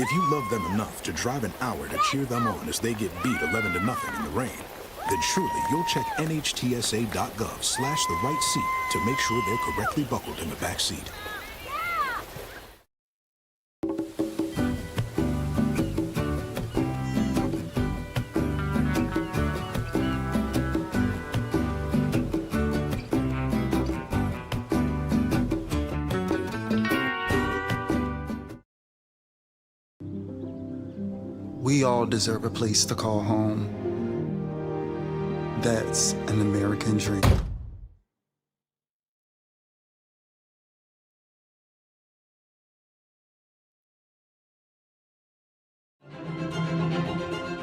If you love them enough to drive an hour to cheer them on as they get beat 11-0 in the rain, then truly you'll check NHTSA.gov/the right seat to make sure they're correctly buckled in the back seat. We all deserve a place to call home. That's an American dream.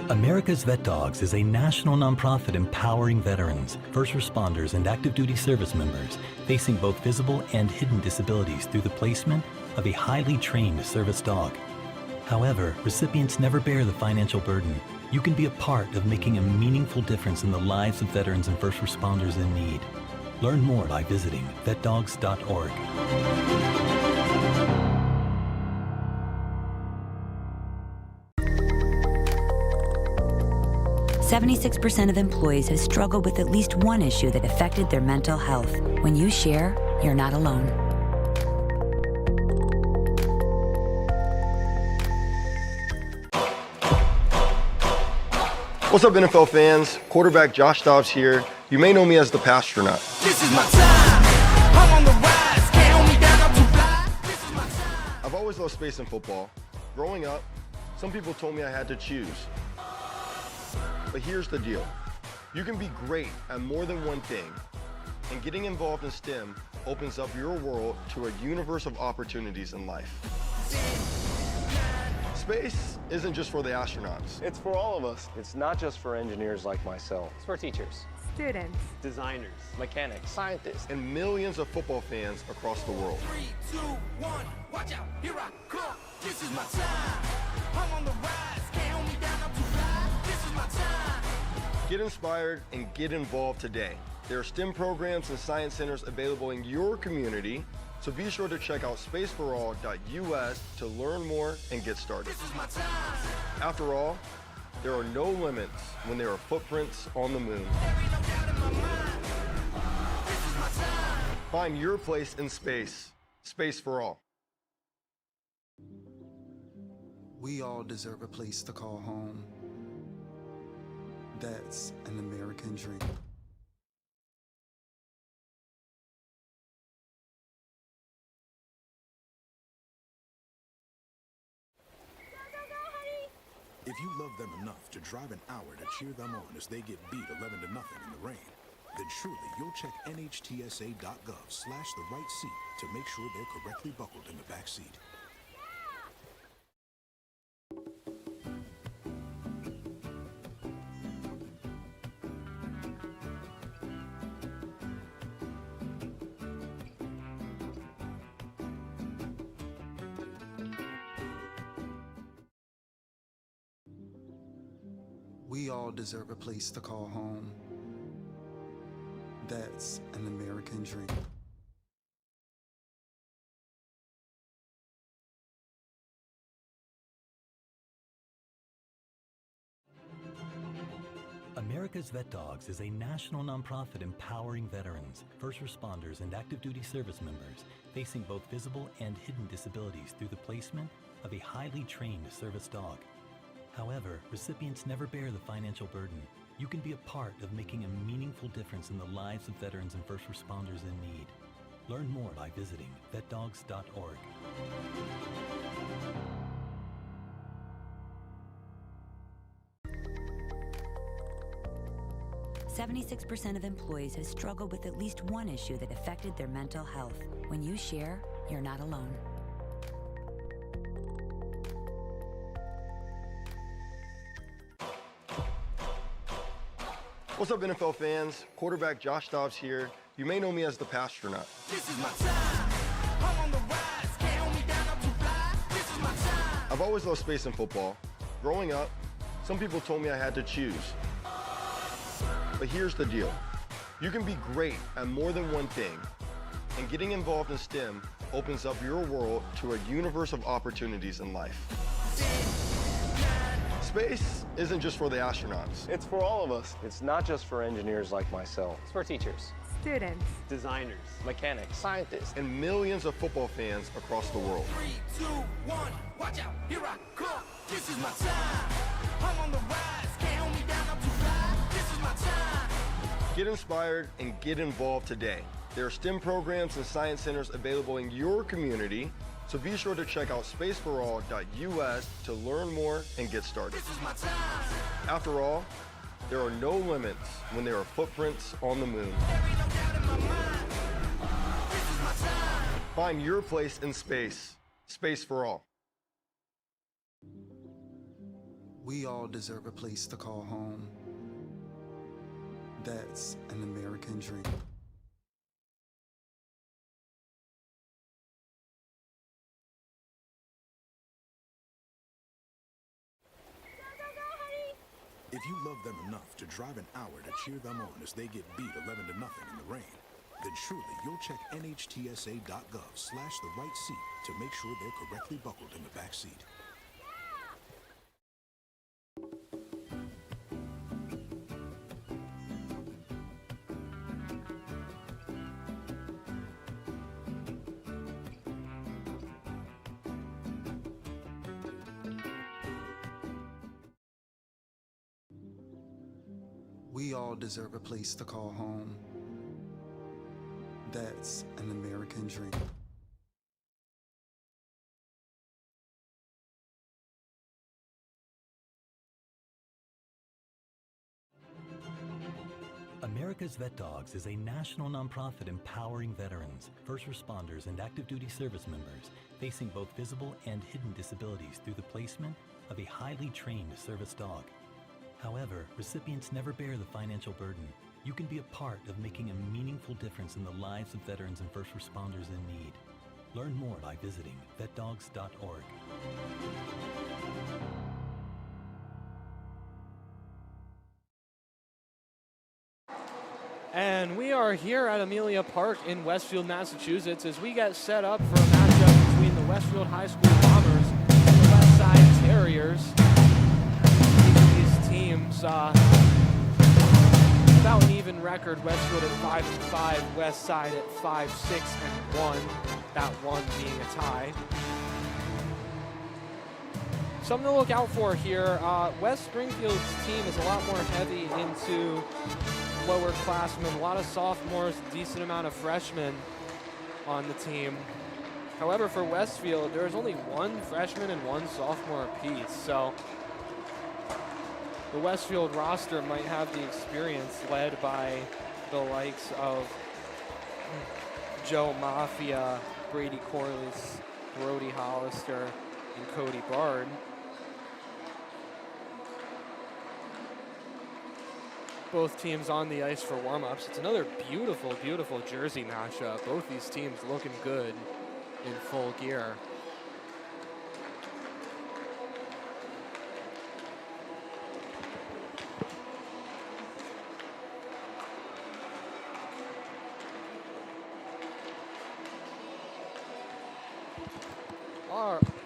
America's Vet Dogs is a national nonprofit empowering veterans, first responders, and active duty service members facing both visible and hidden disabilities through the placement of a highly trained service dog. However, recipients never bear the financial burden. You can be a part of making a meaningful difference in the lives of veterans and first responders in need. Learn more by visiting vetdogs.org. 76% of employees have struggled with at least one issue that affected their mental health. When you share, you're not alone. What's up, NFL fans? Quarterback Josh Dobbs here. You may know me as the Pastronaut. This is my time. I'm on the rise. Can't hold me down. I'm too fly. This is my time. I've always loved space and football. Growing up, some people told me I had to choose. But here's the deal. You can be great at more than one thing, and getting involved in STEM opens up your world to a universe of opportunities in life. Space isn't just for the astronauts. It's for all of us. It's not just for engineers like myself. It's for teachers, students, designers, mechanics, scientists, and millions of football fans across the world. 3, 2, 1, watch out, here I come. This is my time. I'm on the rise. Can't hold me down. I'm too fly. This is my time. Get inspired and get involved today. There are STEM programs and science centers available in your community, so be sure to check out spaceforall.us to learn more and get started. This is my time. After all, there are no limits when there are footprints on the moon. There ain't no doubt in my mind. This is my time. Find your place in space. Space for all. We all deserve a place to call home. That's an American dream. If you love them enough to drive an hour to cheer them on as they get beat 11-0 in the rain, then truly you'll check NHTSA.gov/the right seat to make sure they're correctly buckled in the back seat. We all deserve a place to call home. That's an American dream. America's Vet Dogs is a national nonprofit empowering veterans, first responders, and active duty service members facing both visible and hidden disabilities through the placement of a highly trained service dog. However, recipients never bear the financial burden. You can be a part of making a meaningful difference in the lives of veterans and first responders in need. Learn more by visiting vetdogs.org. 76% of employees have struggled with at least one issue that affected their mental health. When you share, you're not alone. What's up, NFL fans? Quarterback Josh Dobbs here. You may know me as the Pastronaut. This is my time. I'm on the rise. Can't hold me down. I'm too fly. This is my time. I've always loved space and football. Growing up, some people told me I had to choose. But here's the deal. You can be great at more than one thing, and getting involved in STEM opens up your world to a universe of opportunities in life. Space isn't just for the astronauts. It's for all of us. It's not just for engineers like myself. It's for teachers, Students. designers, mechanics, Scientists. And millions of football fans across the world. 3, 2, 1, watch out, here I come. This is my time. I'm on the rise, can't hold me down, I'm too fly. This is my time. Get inspired and get involved today. There are STEM programs and science centers available in your community, so be sure to check out spaceforall.us to learn more and get started. This is my time. After all, there are no limits when there are footprints on the moon. There ain't no doubt in my mind. This is my time. Find your place in space. Space for all. We all deserve a place to call home. That's an American dream. If you love them enough to drive an hour to cheer them on as they get beat 11 to nothing in the rain, then surely you'll check nhtsa.gov/the-right seat to make sure they're correctly buckled in the back seat. We all deserve a place to call home. That's an American dream. America's Vet Dogs is a national nonprofit empowering veterans, first responders, and active duty service members facing both visible and hidden disabilities through the placement of a highly trained service dog. However, recipients never bear the financial burden. You can be a part of making a meaningful difference in the lives of veterans and first responders in need. Learn more by visiting vetdogs.org. And we are here at Amelia Park in Westfield, Massachusetts, as we get set up for a matchup between the Westfield High School Bombers and the Westside Terriers. These teams, about an even record. Westfield at 5-5, Westside at 5-6-1. That one being a tie. Something to look out for here. West Springfield's team is a lot more heavy into lower classmen, a lot of sophomores, decent amount of freshmen on the team. However, for Westfield, there's only one freshman and one sophomore apiece, so the Westfield roster might have the experience led by the likes of Joe Mafia, Brady Corliss, Brody Hollister, and Cody Bard. Both teams on the ice for warm-ups. It's another beautiful, beautiful jersey matchup. Both these teams looking good in full gear.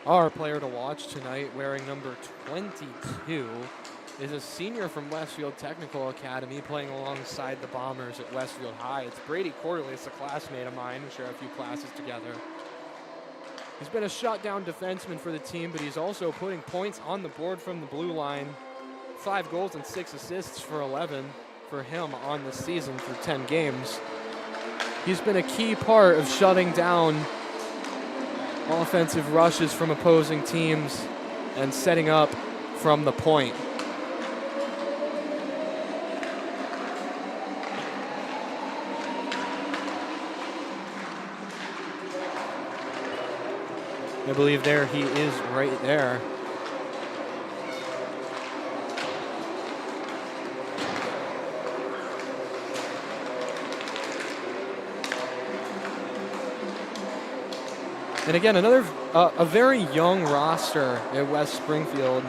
Our player to watch tonight, wearing number 22, is a senior from Westfield Technical Academy, playing alongside the Bombers at Westfield High. It's Brady Corliss, a classmate of mine. We share a few classes together. He's been a shutdown defenseman for the team, but he's also putting points on the board from the blue line. 5 goals and 6 assists for 11 for him on the season through 10 games. He's been a key part of shutting down offensive rushes from opposing teams and setting up from the point. I believe there he is right there. And again, another a very young roster at West Springfield,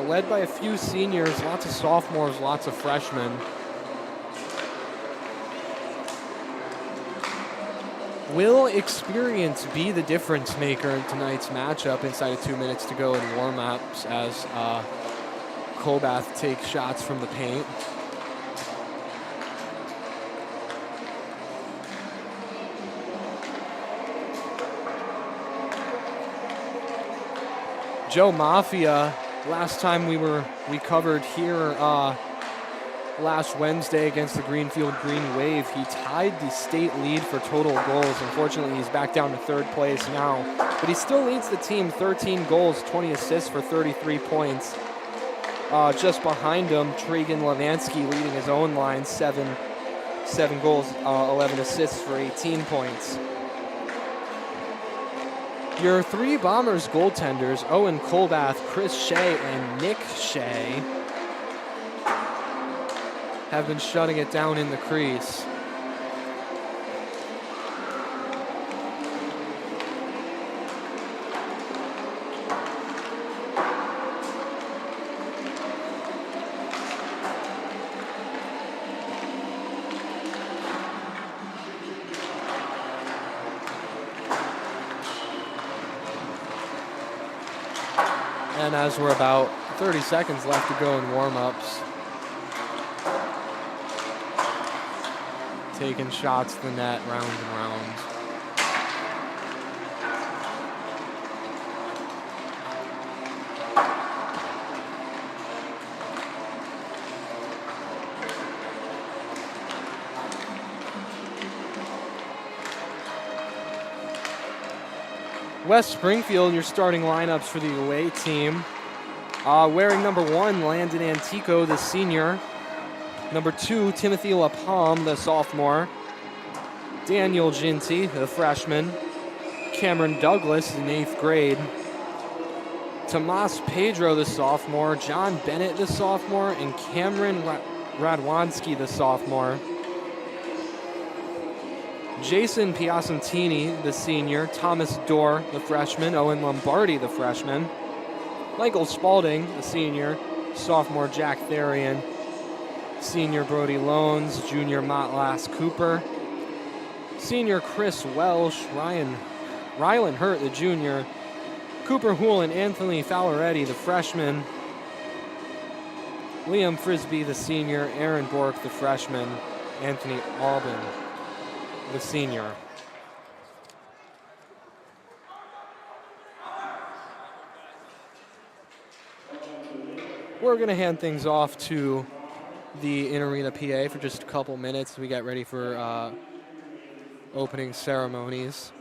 led by a few seniors, lots of sophomores, lots of freshmen. Will experience be the difference maker in tonight's matchup inside of 2 minutes to go in warm-ups as Colbath takes shots from the paint? Joe Mafia, last time we covered here last Wednesday against the Greenfield Green Wave, he tied the state lead for total goals. Unfortunately, he's back down to third place now, but he still leads the team 13 goals, 20 assists for 33 points. Just behind him, Tragan Levansky leading his own line, seven goals, 11 assists for 18 points. Your three Bombers goaltenders, Owen Colbath, Chris Shea, and Nick Shea, have been shutting it down in the crease. And as we're about 30 seconds left to go in warm-ups, taking shots to the net round and round. West Springfield, your starting lineups for the away team. Wearing number 1, Landon Antico, the senior. Number 2, Timothy LaPalme, the sophomore. Daniel Ginty, the freshman. Cameron Douglas in 8th grade. Tomas Pedro, the sophomore. John Bennett, the sophomore. And Cameron Radwanski, the sophomore. Jason Piacentini, the senior. Thomas Dorr, the freshman. Owen Lombardi, the freshman. Michael Spalding, the senior. Sophomore Jack Therian. Senior Brody Loans, junior Motlas Cooper, senior Chris Welsh, Rylan Hurt, the junior, Cooper Houle and Anthony Faloretti, the freshman, Liam Frisbee, the senior, Aaron Bork, the freshman, Anthony Albin, the senior. We're going to hand things off to the in-arena PA for just a couple minutes. We get ready for opening ceremonies.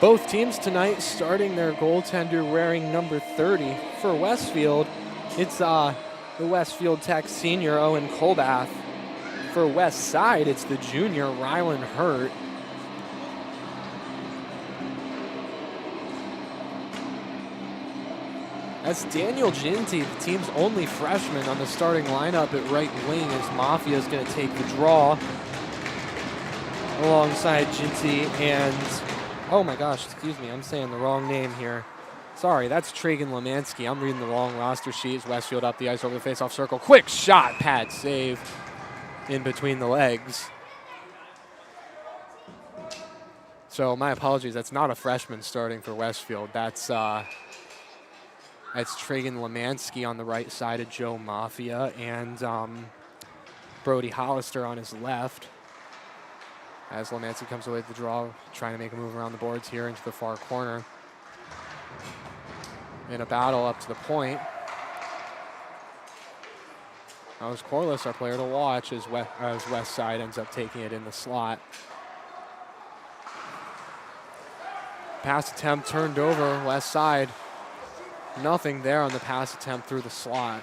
Both teams tonight starting their goaltender wearing number 30. For Westfield, it's the Westfield Tech senior Owen Colbath. For West Side, it's the junior Rylan Hurt. That's Daniel Ginty, the team's only freshman, on the starting lineup at right wing, as Mafia is going to take the draw alongside Ginty and, oh my gosh, excuse me, I'm saying the wrong name here. Sorry, that's Tragan Lemansky. I'm reading the wrong roster sheet. As Westfield up the ice over the faceoff circle. Quick shot, pad save in between the legs. So my apologies, that's not a freshman starting for Westfield. That's Tragan Lemansky on the right side of Joe Mafia, and Brody Hollister on his left. As Lemansky comes away with the draw, trying to make a move around the boards here into the far corner. In a battle up to the point. That was Corliss, our player to watch, as West Side ends up taking it in the slot. Pass attempt turned over, West Side. Nothing there on the pass attempt through the slot.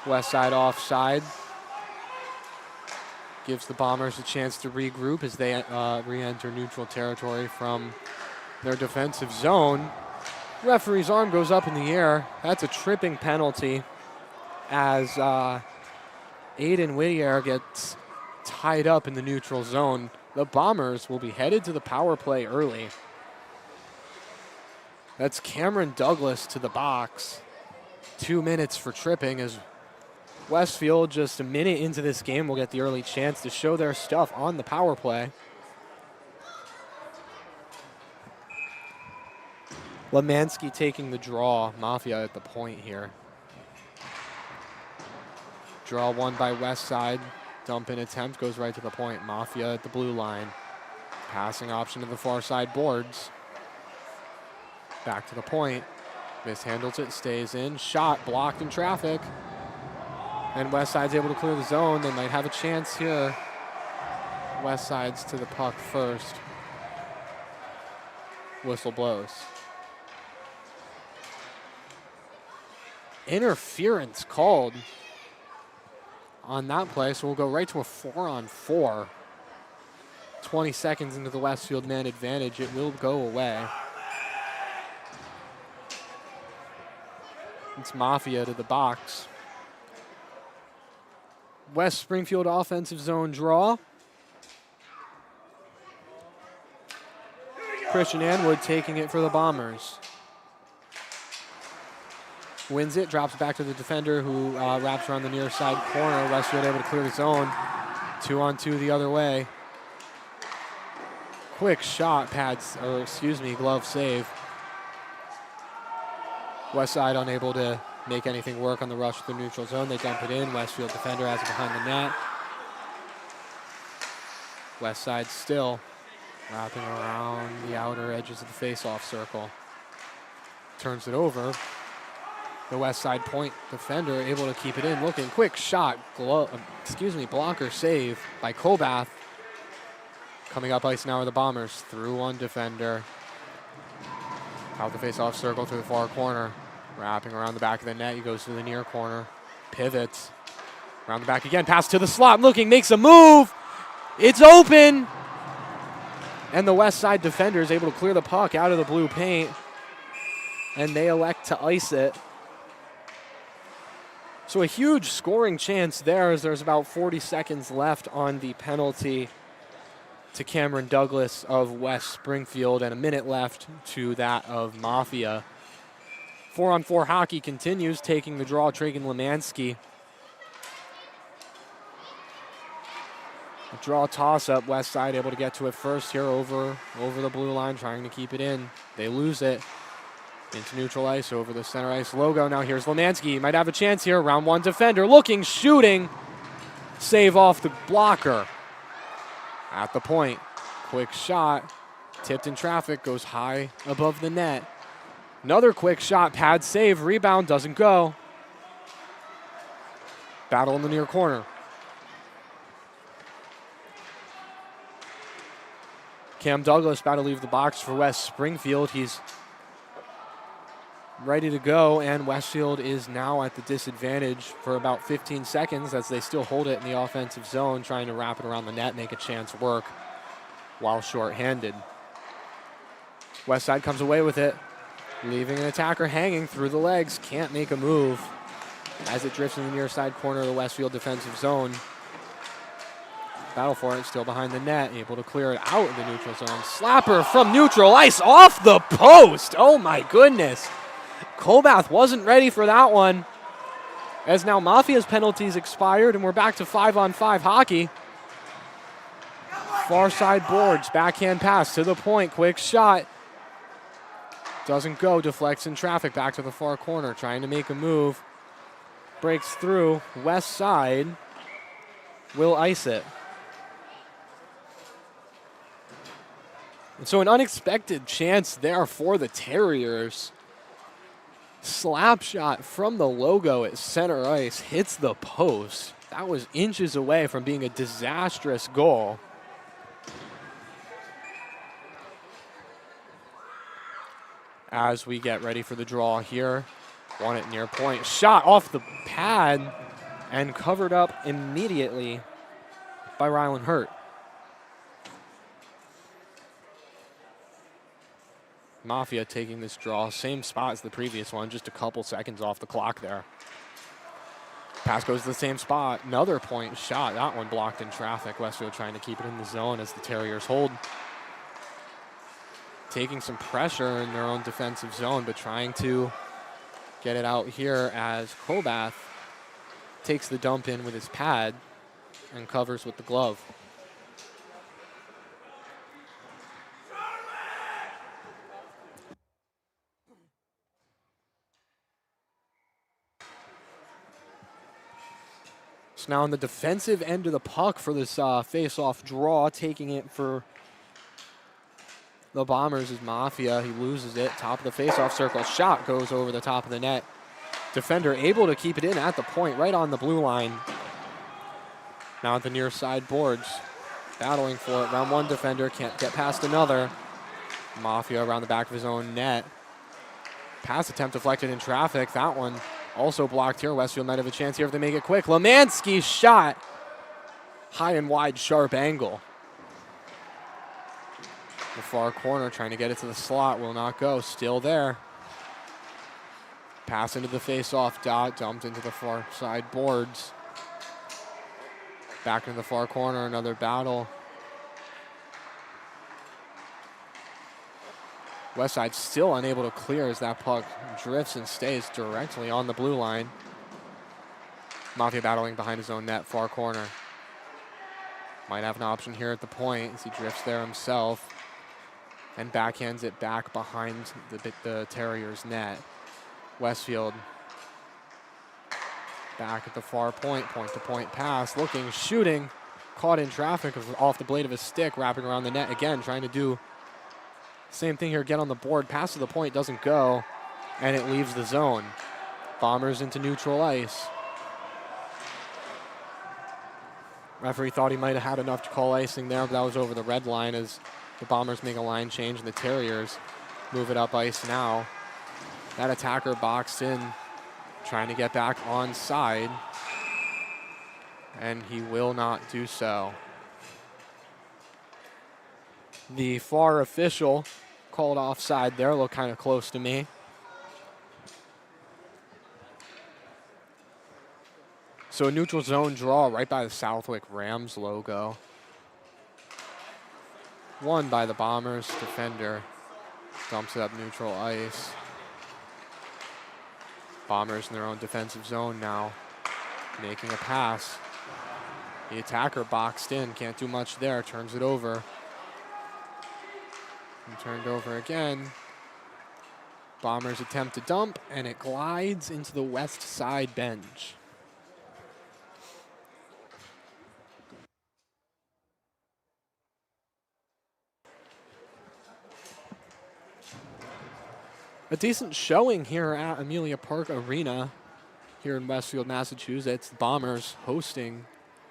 West Side offside. Gives the Bombers a chance to regroup as they re-enter neutral territory from their defensive zone. Referee's arm goes up in the air. That's a tripping penalty as Aiden Whittier gets tied up in the neutral zone. The Bombers will be headed to the power play early. That's Cameron Douglas to the box. 2 minutes for tripping, as Westfield, just a minute into this game, will get the early chance to show their stuff on the power play. Lemansky taking the draw. Mafia at the point here. Draw won by West Side. Dump in attempt goes right to the point. Mafia at the blue line. Passing option to the far side boards. Back to the point. Mishandles it, stays in. Shot blocked in traffic. And West Side's able to clear the zone. They might have a chance here. West Side's to the puck first. Whistle blows. Interference called on that play, so we'll go right to a 4-on-4. 20 seconds into the Westfield man advantage. It will go away. It's Mafia to the box. West Springfield offensive zone draw. Christian Anwood taking it for the Bombers. Wins it, drops back to the defender who wraps around the near side corner. Westfield able to clear the zone. 2-on-2 the other way. Quick shot, glove save. West Side unable to make anything work on the rush to the neutral zone. They dump it in. Westfield defender has it behind the net. West Side still wrapping around the outer edges of the face-off circle. Turns it over. The West Side point defender able to keep it in. Looking, quick shot, blocker save by Colbath. Coming up ice now are the Bombers. Through one defender. Out the face-off circle to the far corner. Wrapping around the back of the net, he goes to the near corner. Pivots. Around the back again, pass to the slot. Looking, makes a move. It's open. And the West Side defender is able to clear the puck out of the blue paint. And they elect to ice it. So a huge scoring chance there, as there's about 40 seconds left on the penalty to Cameron Douglas of West Springfield, and a minute left to that of Mafia. 4-on-4 hockey continues, taking the draw, Tragan Lemansky. A draw toss-up, West Side able to get to it first here over the blue line, trying to keep it in. They lose it into neutral ice, over the center ice logo. Now here's Lemansky, might have a chance here. Round one defender, looking, shooting. Save off the blocker. At the point, quick shot, tipped in traffic, goes high above the net. Another quick shot, pad save, rebound, doesn't go. Battle in the near corner. Cam Douglas about to leave the box for West Springfield. He's ready to go, and Westfield is now at the disadvantage for about 15 seconds as they still hold it in the offensive zone, trying to wrap it around the net, make a chance work while shorthanded. Westside comes away with it, leaving an attacker hanging through the legs. Can't make a move as it drifts in the near side corner of the Westfield defensive zone. Battle for it, still behind the net, able to clear it out of the neutral zone. Slapper from neutral ice off the post. Oh my goodness. Kobath wasn't ready for that one, as now Mafia's penalties expired and we're back to 5-on-5 hockey. Far side boards, backhand pass to the point, quick shot. Doesn't go, deflects in traffic, back to the far corner, trying to make a move. Breaks through, west side will ice it. And so an unexpected chance there for the Terriers. Slap shot from the logo at center ice, hits the post. That was inches away from being a disastrous goal. As we get ready for the draw here, won it near point. Shot off the pad and covered up immediately by Rylan Hurt. Mafia taking this draw, same spot as the previous one, just a couple seconds off the clock there. Pass goes to the same spot, another point shot. That one blocked in traffic. Westfield trying to keep it in the zone as the Terriers hold. Taking some pressure in their own defensive zone, but trying to get it out here as Kobath takes the dump in with his pad and covers with the glove. So now on the defensive end of the puck for this face-off draw, taking it for the Bombers is Mafia. He loses it, top of the face-off circle. Shot goes over the top of the net. Defender able to keep it in at the point, right on the blue line. Now at the near side boards, battling for it. Round one defender, can't get past another. Mafia around the back of his own net. Pass attempt deflected in traffic. That one also blocked here. Westfield might have a chance here if they make it quick. Lemansky shot. High and wide, sharp angle. The far corner trying to get it to the slot, will not go, still there. Pass into the face-off dot, dumped into the far side boards. Back into the far corner, another battle. Westside still unable to clear as that puck drifts and stays directly on the blue line. Mafia battling behind his own net, far corner. Might have an option here at the point as he drifts there himself and backhands it back behind the Terriers' net. Westfield back at the far point, point-to-point pass, looking, shooting, caught in traffic off the blade of his stick, wrapping around the net again, trying to do same thing here, get on the board, pass to the point, doesn't go, and it leaves the zone. Bombers into neutral ice. Referee thought he might have had enough to call icing there, but that was over the red line as the Bombers make a line change and the Terriers move it up ice now. That attacker boxed in, trying to get back onside, and he will not do so. The far official called offside there, looked kind of close to me. So a neutral zone draw right by the Southwick Rams logo. Won by the Bombers. Defender dumps it up neutral ice. Bombers in their own defensive zone now, making a pass. The attacker boxed in, can't do much there, turns it over. And turned over again. Bombers attempt to dump, and it glides into the west side bench. A decent showing here at Amelia Park Arena here in Westfield, Massachusetts. Bombers hosting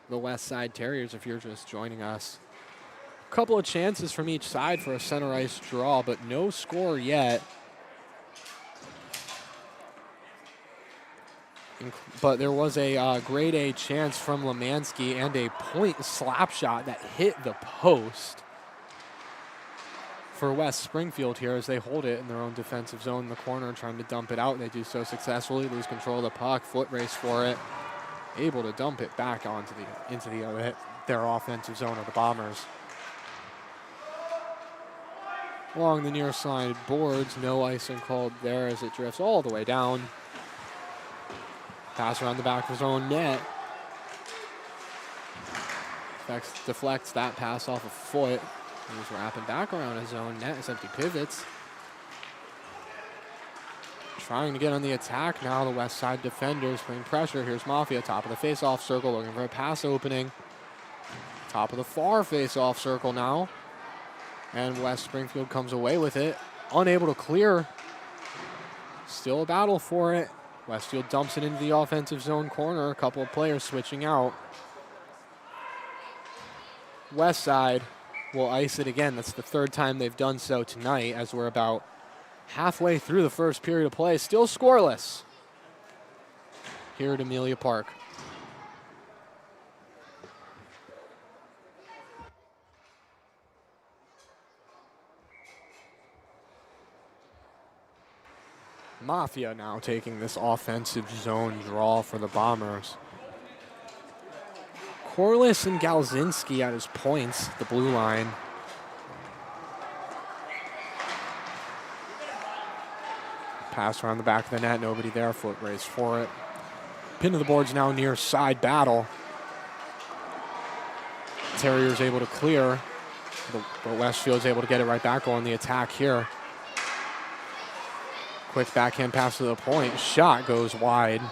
the West Side Terriers if you're just joining us. Couple of chances from each side for a center ice draw, but no score yet. But there was a grade A chance from Lemansky and a point slap shot that hit the post for West Springfield here as they hold it in their own defensive zone in the corner, trying to dump it out. They do so successfully, lose control of the puck, foot race for it, able to dump it back into their offensive zone of the Bombers. Along the near side boards, no icing called there as it drifts all the way down. Pass around the back of his own net. Deflects that pass off a foot. He's wrapping back around his own net as empty pivots. Trying to get on the attack now, the West Side defenders putting pressure. Here's Mafia, top of the face-off circle, looking for a pass opening. Top of the far face-off circle now. And West Springfield comes away with it. Unable to clear. Still a battle for it. Westfield dumps it into the offensive zone corner. A couple of players switching out. West Side will ice it again. That's the third time they've done so tonight as we're about halfway through the first period of play. Still scoreless here at Amelia Park. Mafia now taking this offensive zone draw for the Bombers. Corliss and Galzinski at his points, the blue line. Pass around the back of the net, nobody there, foot race for it. Pin to the boards now near side battle. Terriers able to clear, but Westfield's able to get it right back on the attack here. Quick backhand pass to the point. Shot goes wide.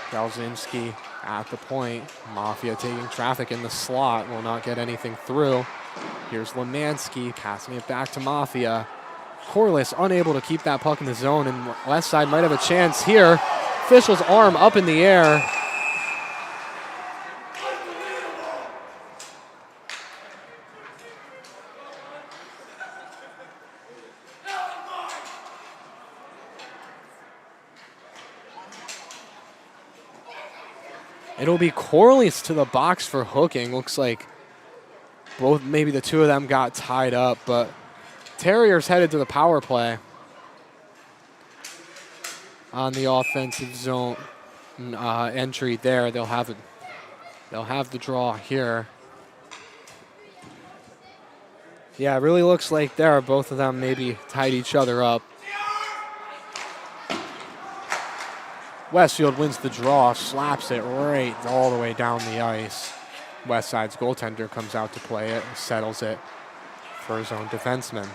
Galzinski at the point. Mafia taking traffic in the slot. Will not get anything through. Here's Lemansky passing it back to Mafia. Corliss unable to keep that puck in the zone, and West Side might have a chance here. Official's arm up in the air. It'll be Corliss to the box for hooking. Looks like maybe the two of them got tied up, but Terriers headed to the power play on the offensive zone entry there. They'll have the draw here. Yeah, it really looks like there both of them maybe tied each other up. Westfield wins the draw, slaps it right all the way down the ice. West Side's goaltender comes out to play it and settles it for his own defenseman.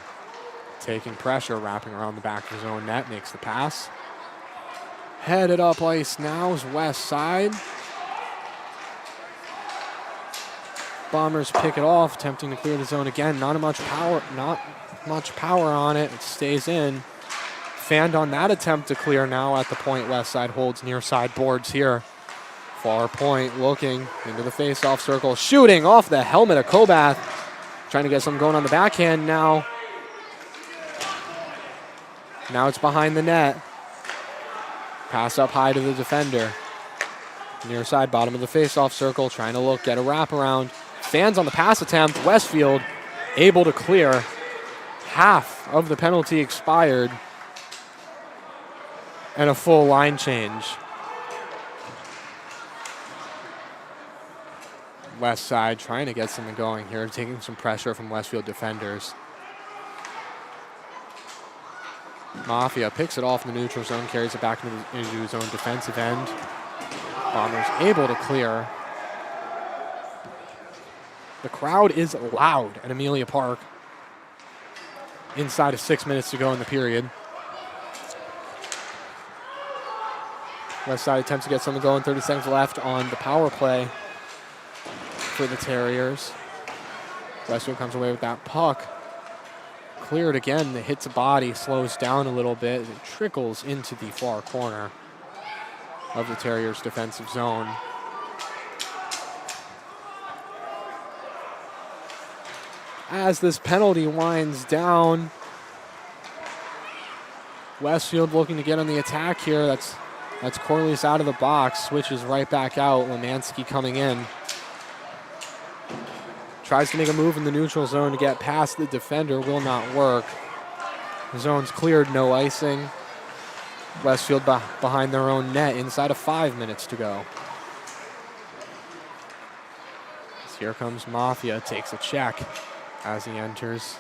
Taking pressure, wrapping around the back of his own net, makes the pass. Headed up ice now is West Side. Bombers pick it off, attempting to clear the zone again. Not much power on it. It stays in. Fanned on that attempt to clear now at the point. West Side holds near side boards here. Far point looking into the face-off circle. Shooting off the helmet of Kobath. Trying to get something going on the backhand now. Now it's behind the net. Pass up high to the defender. Near side, bottom of the face-off circle. Trying to get a wraparound. Fans on the pass attempt. Westfield able to clear. Half of the penalty expired. And a full line change. West Side trying to get something going here, taking some pressure from Westfield defenders. Mafia picks it off in the neutral zone, carries it back into his own defensive end. Bombers able to clear. The crowd is loud at Amelia Park. Inside of 6 minutes to go in the period. West Side attempts to get something going, 30 seconds left on the power play for the Terriers. Westfield comes away with that puck. Cleared again, it hits a body, slows down a little bit. It trickles into the far corner of the Terriers' defensive zone. as this penalty winds down. Westfield looking to get on the attack here. That's Corliss out of the box, switches right back out. Lemansky coming in. Tries to make a move in the neutral zone to get past the defender, will not work. The zone's cleared, no icing. Westfield behind their own net, inside of 5 minutes to go. Here comes Mafia, takes a check as he enters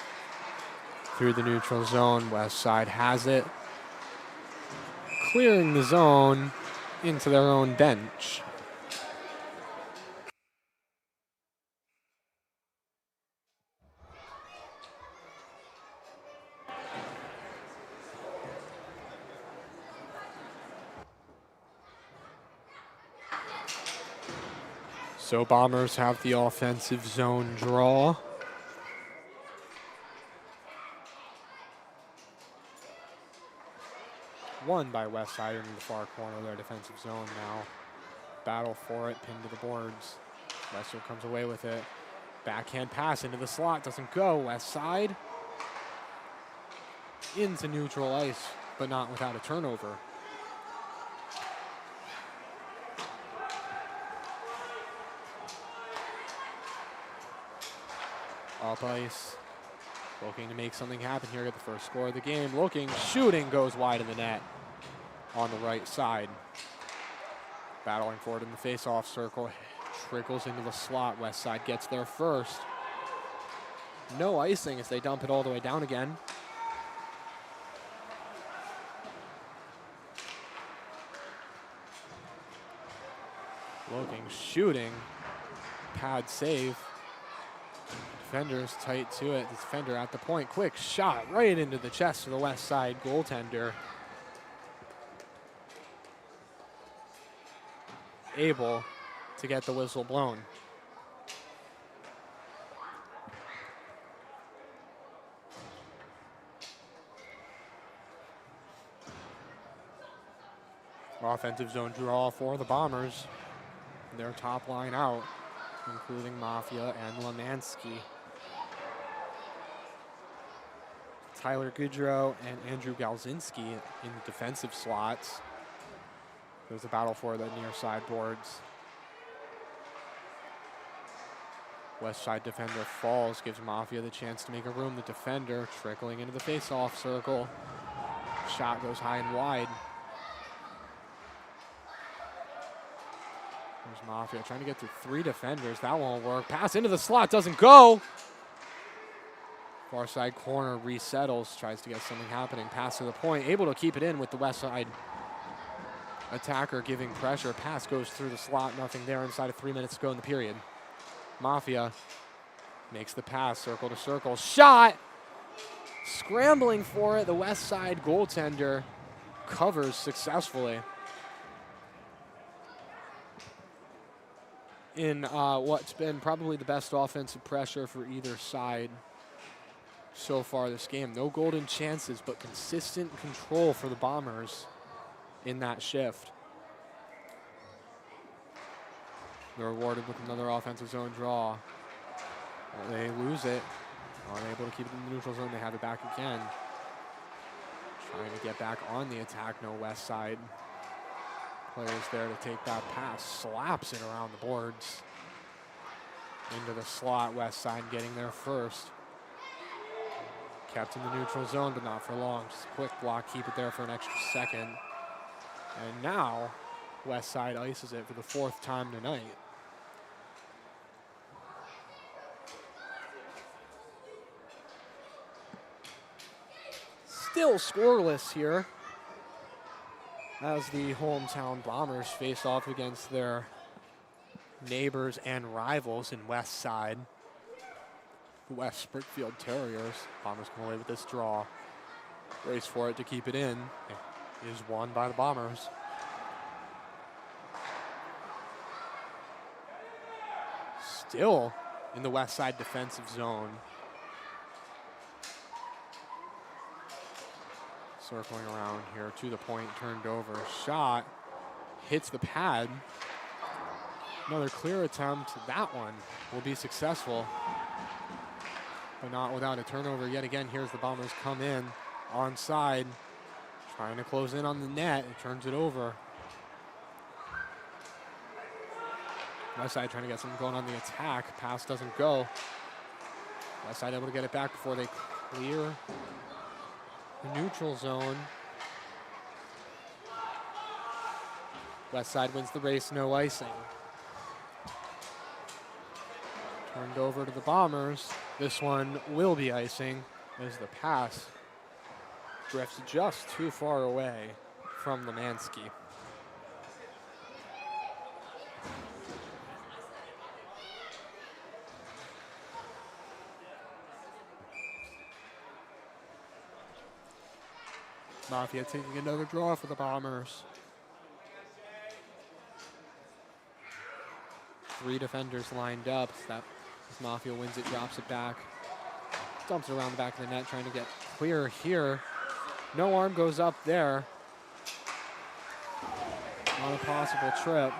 through the neutral zone. West side has it. Clearing the zone into their own bench. So Bombers have the offensive zone draw. Won by Westside in the far corner of their defensive zone now. Battle for it, pinned to the boards. Westfield comes away with it. Backhand pass into the slot, doesn't go. Westside into neutral ice, but not without a turnover. Up ice, looking to make something happen here, get the first score of the game. Looking, shooting, goes wide of the net on the right side. Battling forward in the face-off circle, trickles into the slot. West side gets there first. No icing as they dump it all the way down again. Looking, shooting, pad save. Defender's tight to it. The defender at the point. Quick shot right into the chest of the West Side goaltender. Able to get the whistle blown. Offensive zone draw for the Bombers. Their top line out, including Mafia and Lemansky. Tyler Goodrow and Andrew Galzinski in the defensive slots. There's a battle for the near side boards. West side defender falls, gives Mafia the chance to make a room. The defender trickling into the face-off circle. Shot goes high and wide. There's Mafia trying to get through 3 defenders. That won't work. Pass into the slot, doesn't go. Far side corner resettles, tries to get something happening. Pass to the point, able to keep it in with the West side attacker giving pressure. Pass goes through the slot, nothing there inside of 3 minutes to go in the period. Mafia makes the pass, circle to circle. Shot! Scrambling for it, the West side goaltender covers successfully. In what's been probably the best offensive pressure for either side so far this game. No golden chances, but consistent control for the Bombers in that shift. They're rewarded with another offensive zone draw. They lose it. Unable to keep it in the neutral zone. They have it back again. Trying to get back on the attack. No West side players there to take that pass. Slaps it around the boards. Into the slot. West side getting there first. Kept in the neutral zone, but not for long. Just a quick block, keep it there for an extra second. And now, West side ices it for the 4th time tonight. Still scoreless here as the hometown Bombers face off against their neighbors and rivals in West Side. The West Springfield Terriers. Bombers come away with this draw. Race for it to keep it in. It is won by the Bombers. Still in the West Side defensive zone. Circling around here to the point, turned over. Shot hits the pad. Another clear attempt. That one will be successful. but not without a turnover yet again. Here's the Bombers come in onside, trying to close in on the net. It turns it over. Westside trying to get something going on the attack. Pass doesn't go. Westside able to get it back before they clear the neutral zone. Westside wins the race, no icing. Turned over to the Bombers. This one will be icing as the pass drifts just too far away from Lemansky. Mafia taking another draw for the Bombers. 3 defenders lined up. That as Mafia wins it, drops it back. Dumps it around the back of the net, trying to get clear here. No arm goes up there. On a possible trip.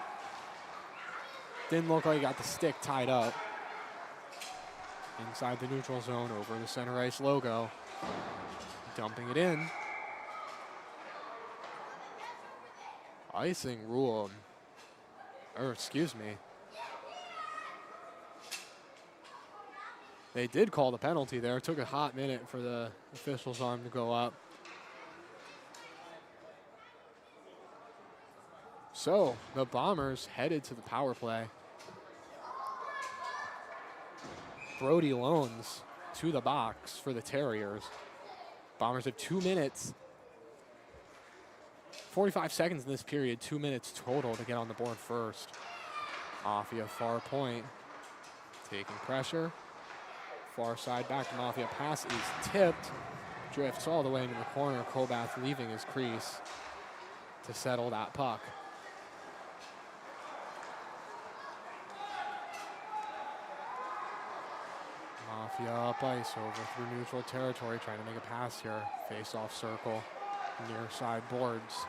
Didn't look like he got the stick tied up. Inside the neutral zone, over the center ice logo. Dumping it in. Icing ruled. Or excuse me. They did call the penalty there. It took a hot minute for the official's arm to go up. So the Bombers headed to the power play. Brody Loans to the box for the Terriers. Bombers have 2 minutes. 45 seconds in this period, 2 minutes total to get on the board first. Mafia far point, taking pressure. Far side back to Mafia. Pass is tipped. Drifts all the way into the corner. Kobath leaving his crease to settle that puck. Mafia up ice over through neutral territory, trying to make a pass here. Face off circle, near side boards.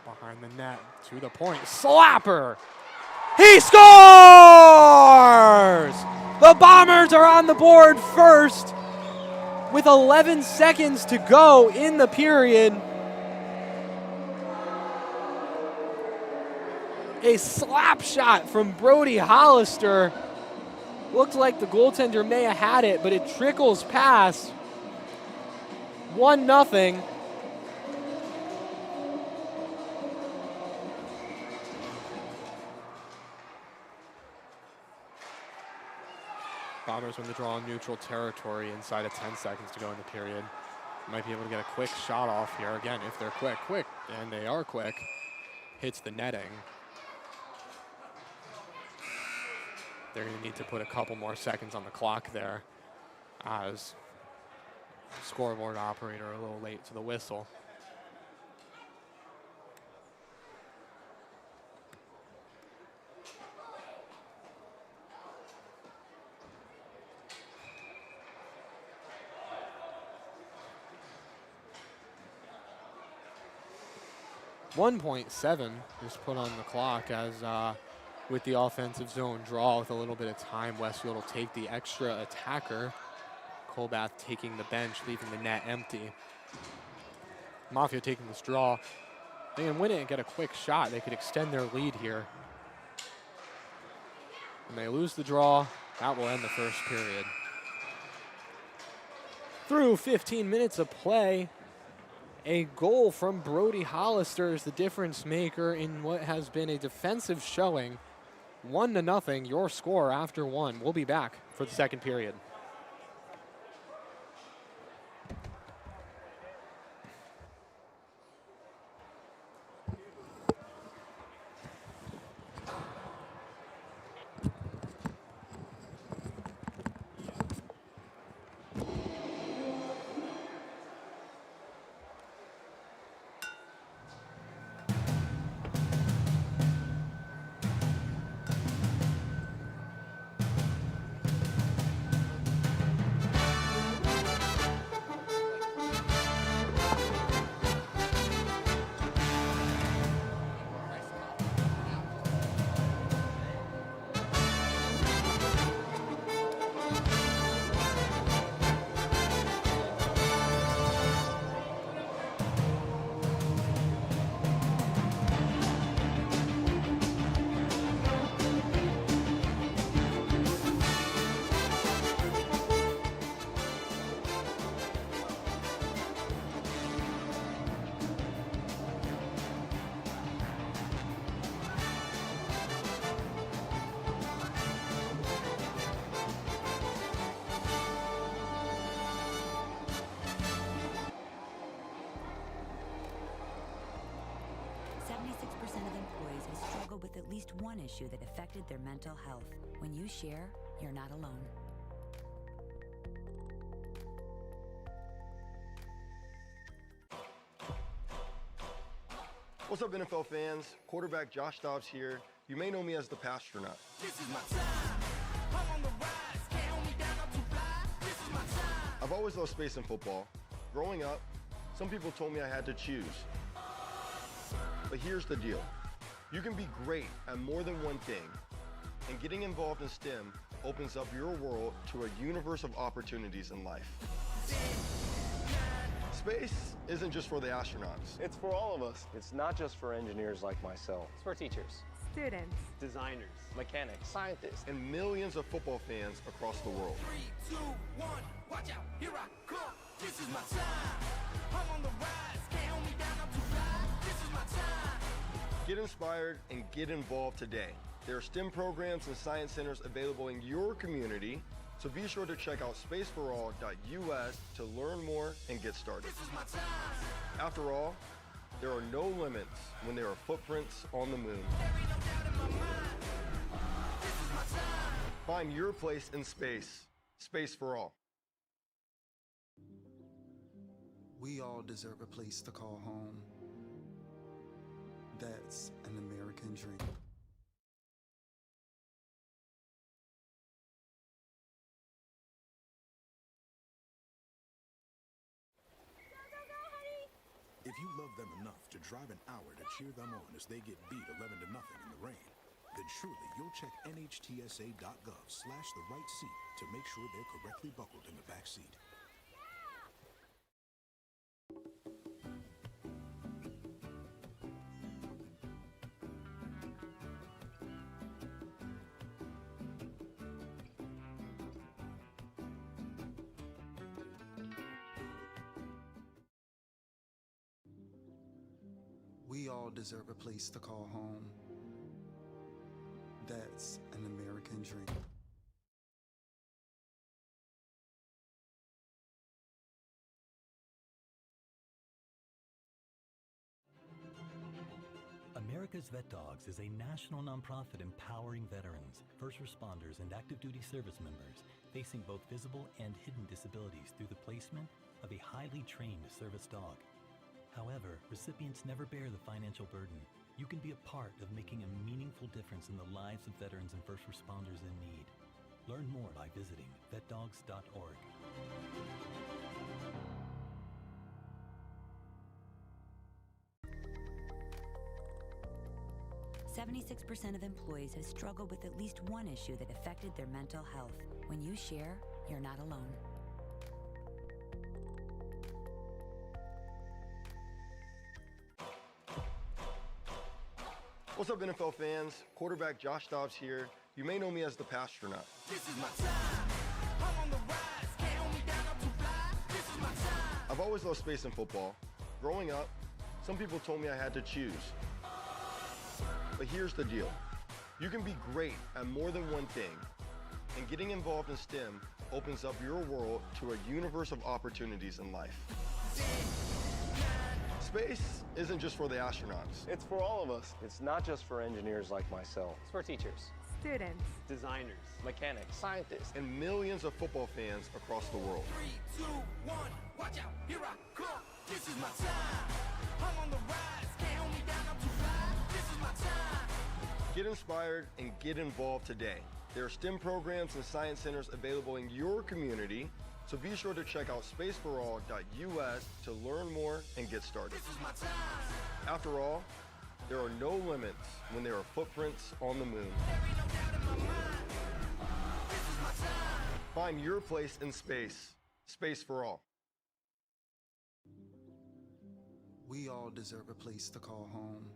Behind the net, to the point. Slapper! He scores! The Bombers are on the board first with 11 seconds to go in the period. A slap shot from Brody Hollister. Looked like the goaltender may have had it, but it trickles past. 1-0. Bombers win the draw in neutral territory inside of 10 seconds to go in the period. Might be able to get a quick shot off here. Again, if they're quick, and they are quick, hits the netting. They're going to need to put a couple more seconds on the clock there as scoreboard operator a little late to the whistle. .7 is put on the clock as with the offensive zone draw with a little bit of time, Westfield will take the extra attacker. Colbath taking the bench, leaving the net empty. Mafia taking this draw. They can win it and get a quick shot. They could extend their lead here. When they lose the draw, that will end the first period. Through 15 minutes of play, a goal from Brody Hollister is the difference maker in what has been a defensive showing. 1-0, your score after one. We'll be back for the second period. of employees has struggled with at least one issue that affected their mental health. When you share, you're not alone. What's up, NFL fans? Quarterback Josh Dobbs here. You may know me as the Pastronaut. This is my time. I'm on the rise. Can't hold me down, I'm too fly. This is my time. I've always loved space and football. Growing up, some people told me I had to choose. But here's the deal. You can be great at more than one thing, and getting involved in STEM opens up your world to a universe of opportunities in life. Space isn't just for the astronauts. It's for all of us. It's not just for engineers like myself. It's for teachers, Students. designers, mechanics, Scientists. And millions of football fans across the world. 3, 2, 1, watch out, here I come. This is my time. I'm on the rise. Can't hold me down, I'm too fly. This is my time. Get inspired and get involved today. There are STEM programs and science centers available in your community, so be sure to check out spaceforall.us to learn more and get started. This is my time. After all, there are no limits when there are footprints on the moon. There ain't no doubt in my mind. This is my time. Find your place in space. Space for all. We all deserve a place to call home. That's an American dream. If you love them enough to drive an hour to cheer them on as they get beat 11 to nothing in the rain, then truly you'll check nhtsa.gov/the-right seat to make sure they're correctly buckled in the back seat. We all deserve a place to call home. That's an American dream. America's Vet Dogs is a national nonprofit empowering veterans, first responders, and active duty service members facing both visible and hidden disabilities through the placement of a highly trained service dog. However, recipients never bear the financial burden. You can be a part of making a meaningful difference in the lives of veterans and first responders in need. Learn more by visiting vetdogs.org. 76% of employees have struggled with at least one issue that affected their mental health. When you share, you're not alone. What's up, NFL fans? Quarterback Josh Dobbs here. You may know me as the Pastronaut. This is my time. I'm on the rise. Can't hold me down, I'm too fly. This is my time. I've always loved space and football. Growing up, some people told me I had to choose. But here's the deal. You can be great at more than one thing, and getting involved in STEM opens up your world to a universe of opportunities in life. Space isn't just for the astronauts. It's for all of us. It's not just for engineers like myself. It's for teachers, Students. designers, mechanics, Scientists. And millions of football fans across the world. 3, 2, 1, watch out, here I come. This is my time. I'm on the rise. Can't hold me down, I'm too fly. This is my time. Get inspired and get involved today. There are STEM programs and science centers available in your community, so be sure to check out spaceforall.us to learn more and get started. This is my time. After all, there are no limits when there are footprints on the moon. There ain't no doubt in my mind. This is my time. Find your place in space. Space for all. We all deserve a place to call home.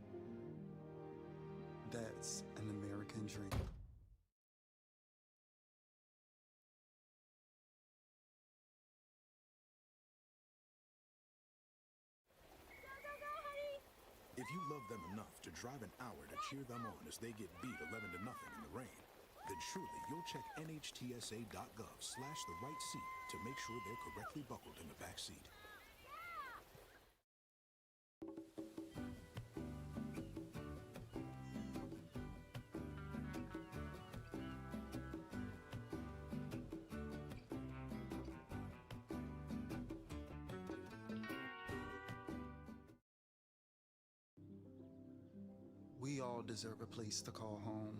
That's an American dream. If you love them enough to drive an hour to cheer them on as they get beat 11 to nothing in the rain, then truly you'll check nhtsa.gov/the-right seat to make sure they're correctly buckled in the back seat. We all deserve a place to call home.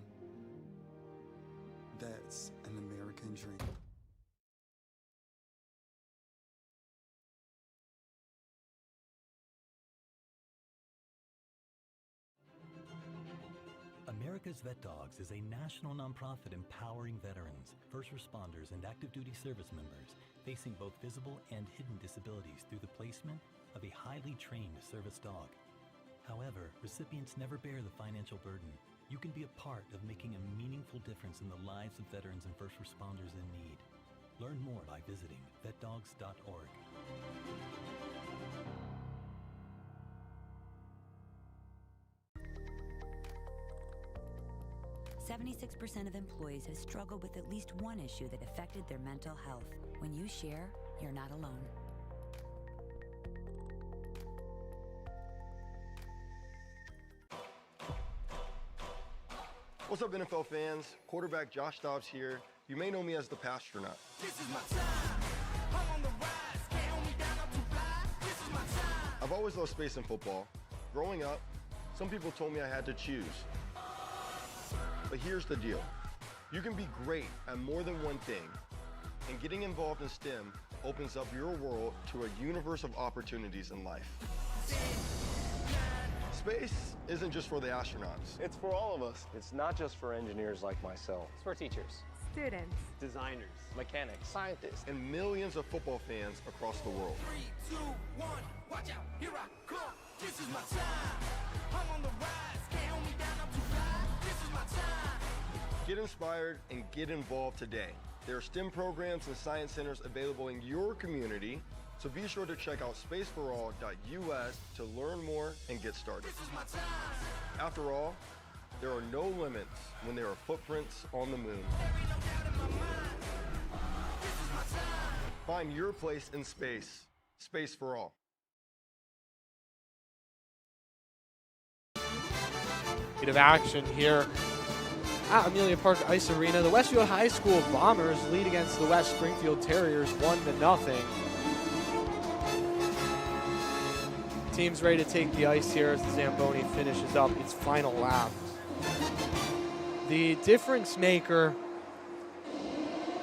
That's an American dream. America's Vet Dogs is a national nonprofit empowering veterans, first responders, and active duty service members facing both visible and hidden disabilities through the placement of a highly trained service dog. However, recipients never bear the financial burden. You can be a part of making a meaningful difference in the lives of veterans and first responders in need. Learn more by visiting vetdogs.org. 76% of employees have struggled with at least one issue that affected their mental health. When you share, you're not alone. What's up, NFL fans? Quarterback Josh Dobbs here. You may know me as the Pastronaut. This is my time. I'm on the rise. Can't hold me down, I'm too fly. This is my time. I've always loved space and football. Growing up, some people told me I had to choose. But here's the deal. You can be great at more than one thing, and getting involved in STEM opens up your world to a universe of opportunities in life. Space isn't just for the astronauts. It's for all of us. It's not just for engineers like myself. It's for teachers, students, designers, mechanics, Scientists. And millions of football fans across the world. 3, 2, 1, watch out, here I come. This is my time. I'm on the rise. Can't hold me down, I'm too fly. This is my time. Get inspired and get involved today. There are STEM programs and science centers available in your community, so be sure to check out spaceforall.us to learn more and get started. This is my time. After all, there are no limits when there are footprints on the moon. There ain't no doubt in my mind. This is my time. Find your place in space. Space for all. Bit of action here at Amelia Park Ice Arena. The Westfield High School Bombers lead against the West Springfield Terriers 1-0. Team's ready to take the ice here as the Zamboni finishes up its final lap. The difference maker,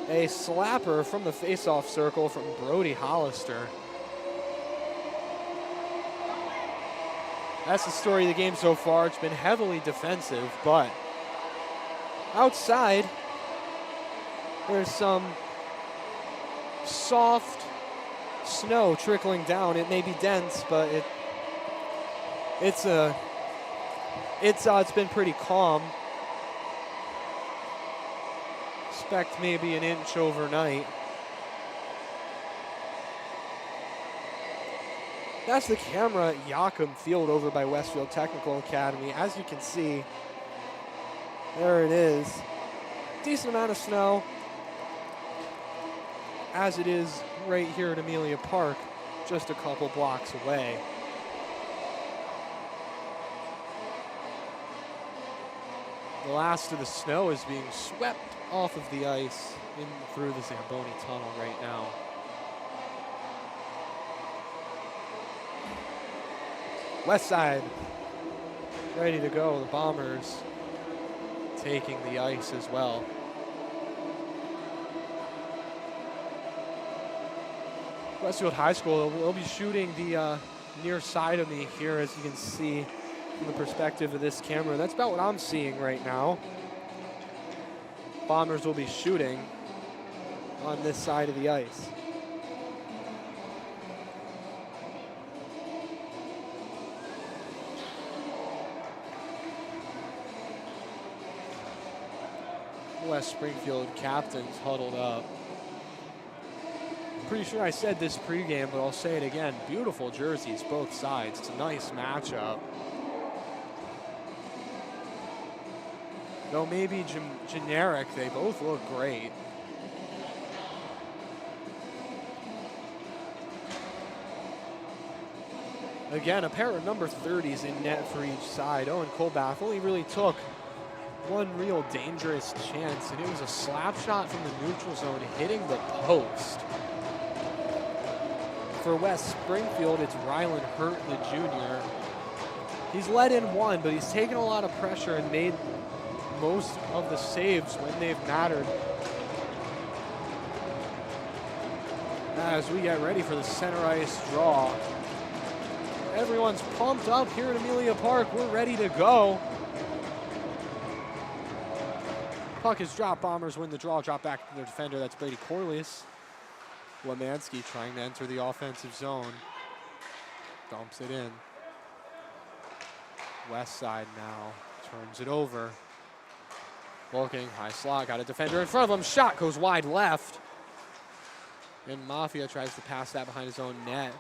a slapper from the face-off circle from Brody Hollister. That's the story of the game so far. It's been heavily defensive, but outside, there's some soft snow trickling down. It may be dense, but it's been pretty calm. Expect maybe an inch overnight. That's the camera at Yackham Field over by Westfield Technical Academy. As you can see, there it is. Decent amount of snow, as it is right here at Amelia Park, just a couple blocks away. The last of the snow is being swept off of the ice in through the Zamboni Tunnel right now. West side, ready to go. The Bombers taking the ice as well. Westfield High School, they'll be shooting the near side of me here, as you can see from the perspective of this camera. That's about what I'm seeing right now. Bombers will be shooting on this side of the ice. West Springfield captains huddled up. Pretty sure I said this pregame, but I'll say it again. Beautiful jerseys, both sides. It's a nice matchup. Though maybe generic, they both look great. Again, a pair of number 30s in net for each side. Owen Colbath only really took one real dangerous chance, and it was a slap shot from the neutral zone hitting the post. For West Springfield, it's Rylan Hurt, the junior. He's let in one, but he's taken a lot of pressure and made most of the saves when they've mattered. As we get ready for the center ice draw. Everyone's pumped up here at Amelia Park. We're ready to go. Puck is dropped. Bombers win the draw. Drop back to their defender. That's Brady Corliss. Lemansky trying to enter the offensive zone. Dumps it in. West side now turns it over. Looking, high slot, got a defender in front of him. Shot goes wide left. And Mafia tries to pass that behind his own net.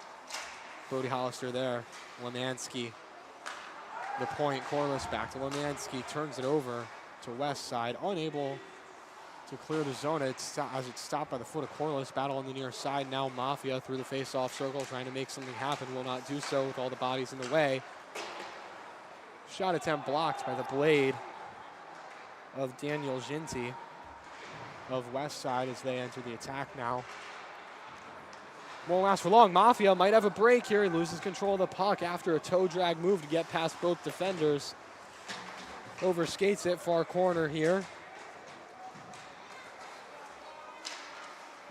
Brody Hollister there. Lemansky. The point, Corliss back to Lemansky. Turns it over to West side. Unable to clear the zone as it's stopped by the foot of Corliss. Battle on the near side. Now Mafia through the face-off circle trying to make something happen. Will not do so with all the bodies in the way. Shot attempt blocked by the blade of Daniel Ginty of West side as they enter the attack now. Won't last for long. Mafia might have a break here. He loses control of the puck after a toe drag move to get past both defenders. Overskates it, far corner here.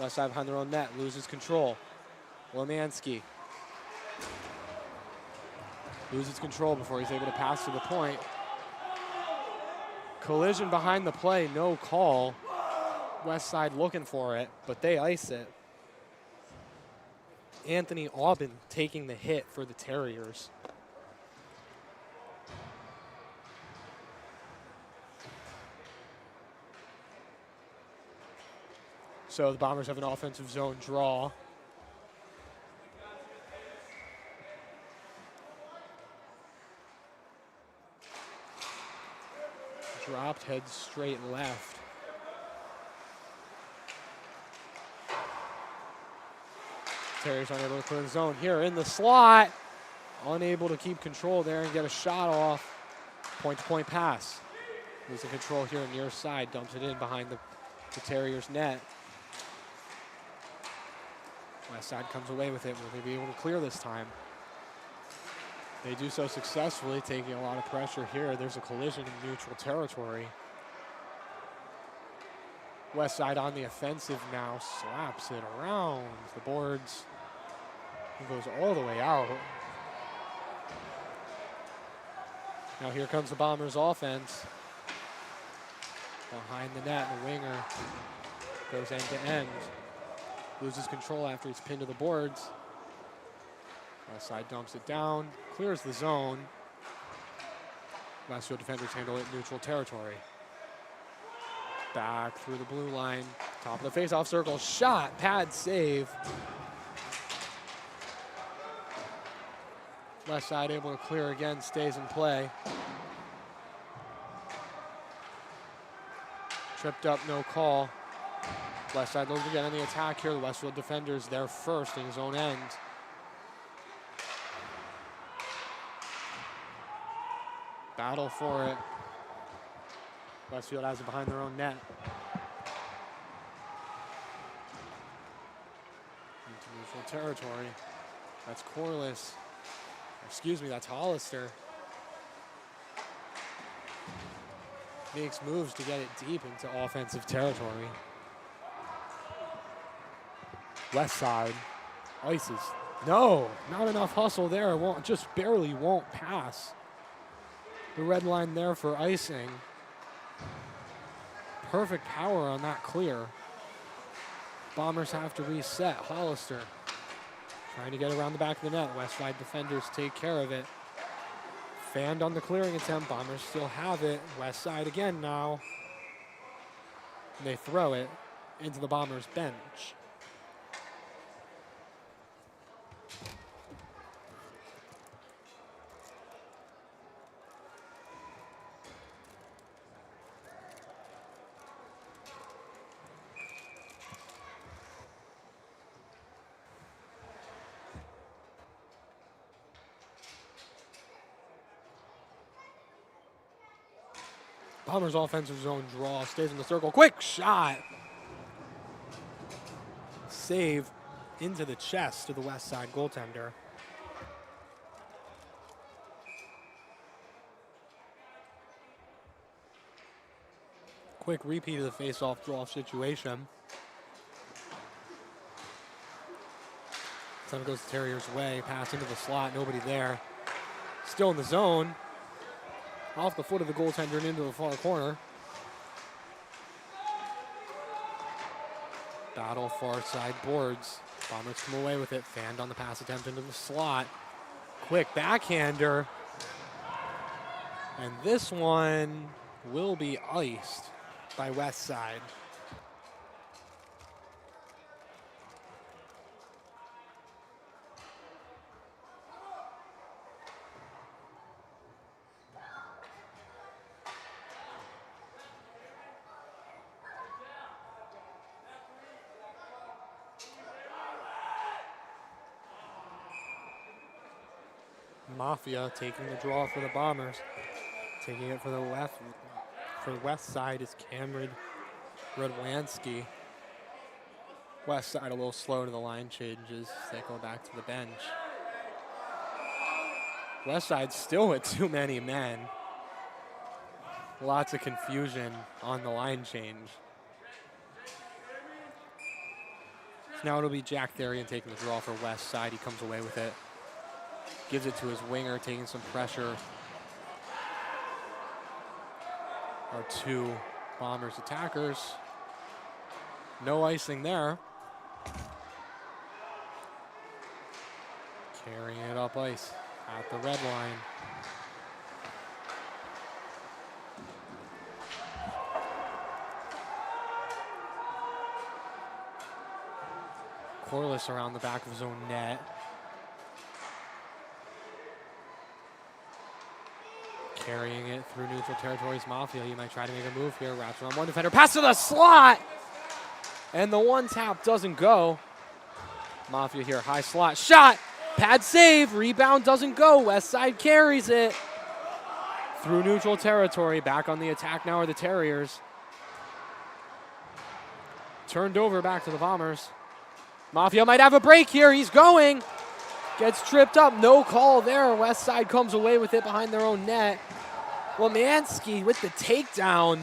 West side behind their own net, loses control. Lemansky loses control before he's able to pass to the point. Collision behind the play, no call. West side looking for it, but they ice it. Anthony Aubin taking the hit for the Terriers. So the Bombers have an offensive zone draw. Dropped, head straight left. Terriers unable to clear the zone here in the slot. Unable to keep control there and get a shot off. Point-to-point pass. Losing control here near side. Dumps it in behind the Terriers' net. West side comes away with it. Will they be able to clear this time? They do so successfully, taking a lot of pressure here. There's a collision in neutral territory. West side on the offensive now, slaps it around the boards. It goes all the way out. Now here comes the Bombers' offense. Behind the net, the winger goes end to end. Loses control after he's pinned to the boards. West side dumps it down, clears the zone. Westfield defenders handle it in neutral territory. Back through the blue line, top of the face-off circle, shot, pad save. West side able to clear again, stays in play. Tripped up, no call. West side looking to get on the attack here. The Westfield defenders there first in his own end. Battle for it. Westfield has it behind their own net. Into neutral territory. That's Corliss. Excuse me, that's Hollister. Makes moves to get it deep into offensive territory. West side ices. No, not enough hustle there. Just barely won't pass. The red line there for icing. Perfect power on that clear. Bombers have to reset. Hollister trying to get around the back of the net. West side defenders take care of it. Fanned on the clearing attempt. Bombers still have it. West side again now. And they throw it into the Bombers' bench. Bombers offensive zone draw, stays in the circle. Quick shot. Save into the chest of the West side goaltender. Quick repeat of the face-off draw situation. Time goes the Terriers' way. Pass into the slot. Nobody there. Still in the zone. Off the foot of the goaltender and into the far corner. Battle far side boards. Bombers come away with it. Fanned on the pass attempt into the slot. Quick backhander. And this one will be iced by Westside. Mafia taking the draw for the Bombers. Taking it for the left, for the west side is Cameron Radwanski. West side a little slow to the line changes. They go back to the bench. West side still with too many men. Lots of confusion on the line change. So now it'll be Jack Therian taking the draw for West side. He comes away with it. Gives it to his winger, taking some pressure. Our two Bombers attackers. No icing there. Carrying it up ice at the red line. Corliss around the back of his own net. Carrying it through neutral territories. Mafia, he might try to make a move here. Wraps around one defender. Pass to the slot! And the one tap doesn't go. Mafia here, high slot. Shot! Pad save. Rebound doesn't go. West side carries it. Through neutral territory. Back on the attack now are the Terriers. Turned over back to the Bombers. Mafia might have a break here. He's going. Gets tripped up. No call there. West side comes away with it behind their own net. Womansky with the takedown.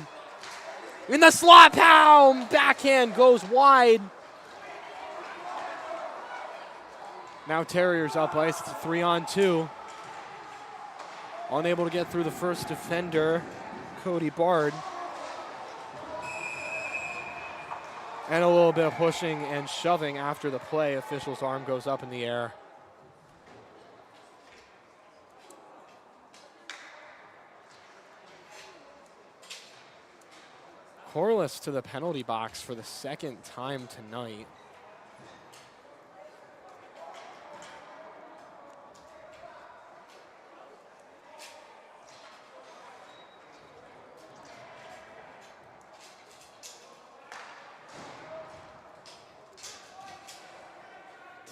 In the slot, pound! Backhand goes wide. Now Terriers up ice. It's a 3-on-2. Unable to get through the first defender, Cody Bard. And a little bit of pushing and shoving after the play. Official's arm goes up in the air. Corliss to the penalty box for the second time tonight.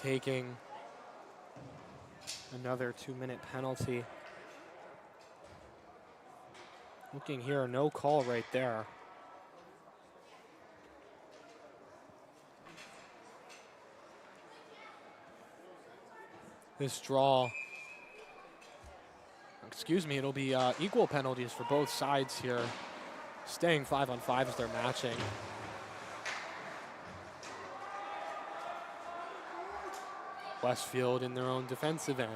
Taking another 2-minute penalty. Looking here, no call right there. This draw, excuse me, it'll be equal penalties for both sides here. Staying 5-on-5 as they're matching. Westfield in their own defensive end.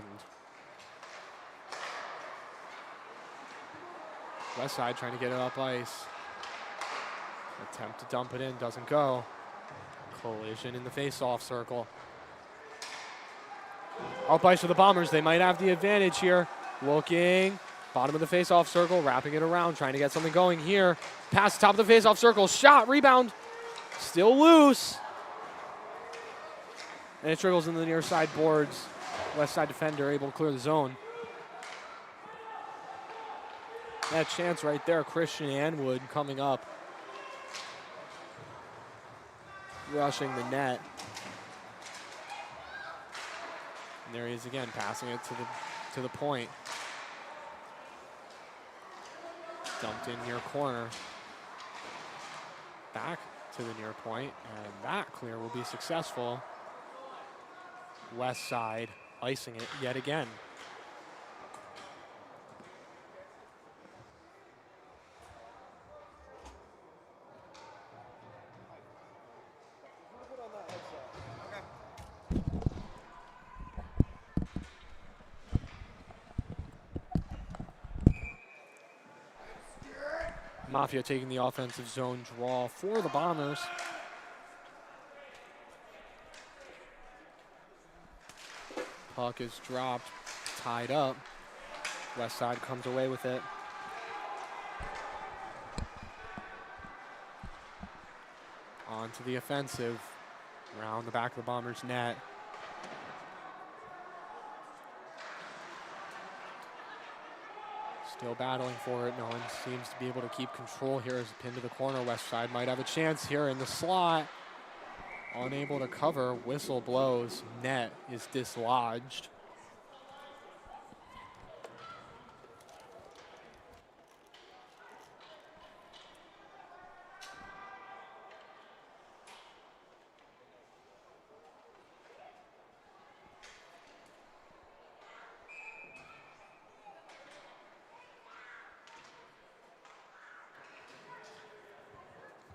West side trying to get it up ice. Attempt to dump it in, doesn't go. Collision in the face-off circle. Up ice for the Bombers. They might have the advantage here. Looking. Bottom of the face-off circle. Wrapping it around. Trying to get something going here. Pass top of the face-off circle. Shot. Rebound. Still loose. And it trickles into the near side boards. West side defender able to clear the zone. That chance right there. Christian Anwood coming up. Rushing the net. And there he is again, passing it to the point. Dumped in near corner. Back to the near point, and that clear will be successful. West side icing it yet again. Mafia taking the offensive zone draw for the Bombers. Puck is dropped, tied up. West side comes away with it. On to the offensive. Around the back of the Bombers' net. Still battling for it. No one seems to be able to keep control here as a pin to the corner. West side might have a chance here in the slot. Unable to cover. Whistle blows. Net is dislodged.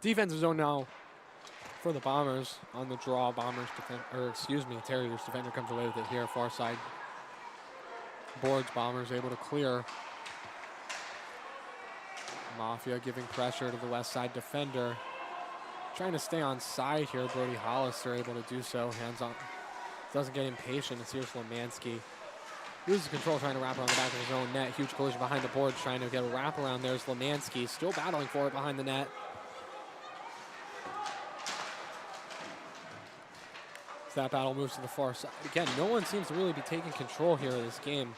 Defensive zone now for the Bombers on the draw. Terriers defender comes away with it here. Far side boards. Bombers able to clear. Mafia giving pressure to the west side defender. Trying to stay on side here. Brody Hollister able to do so. Hands on. Doesn't get impatient. It's here's Lemansky. Loses control, trying to wrap around the back of his own net. Huge collision behind the boards, trying to get a wrap around. There's Lemansky, still battling for it behind the net. As that battle moves to the far side. Again, no one seems to really be taking control here of this game.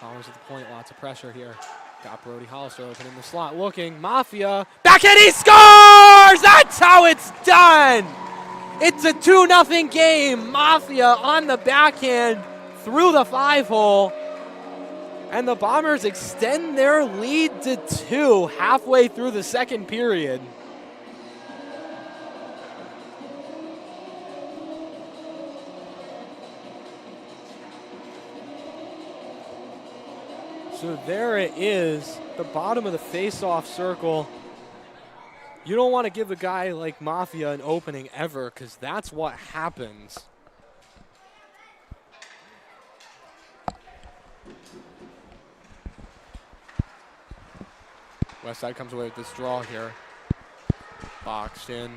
Bombers at the point, lots of pressure here. Got Brody Hollister open in the slot, looking. Mafia, backhand, he scores! That's how it's done! It's a 2-0 game. Mafia on the backhand through the 5-hole. And the Bombers extend their lead to 2 halfway through the second period. So there it is, the bottom of the face-off circle. You don't want to give a guy like Mafia an opening ever, because that's what happens. Westside comes away with this draw here. Boxed in.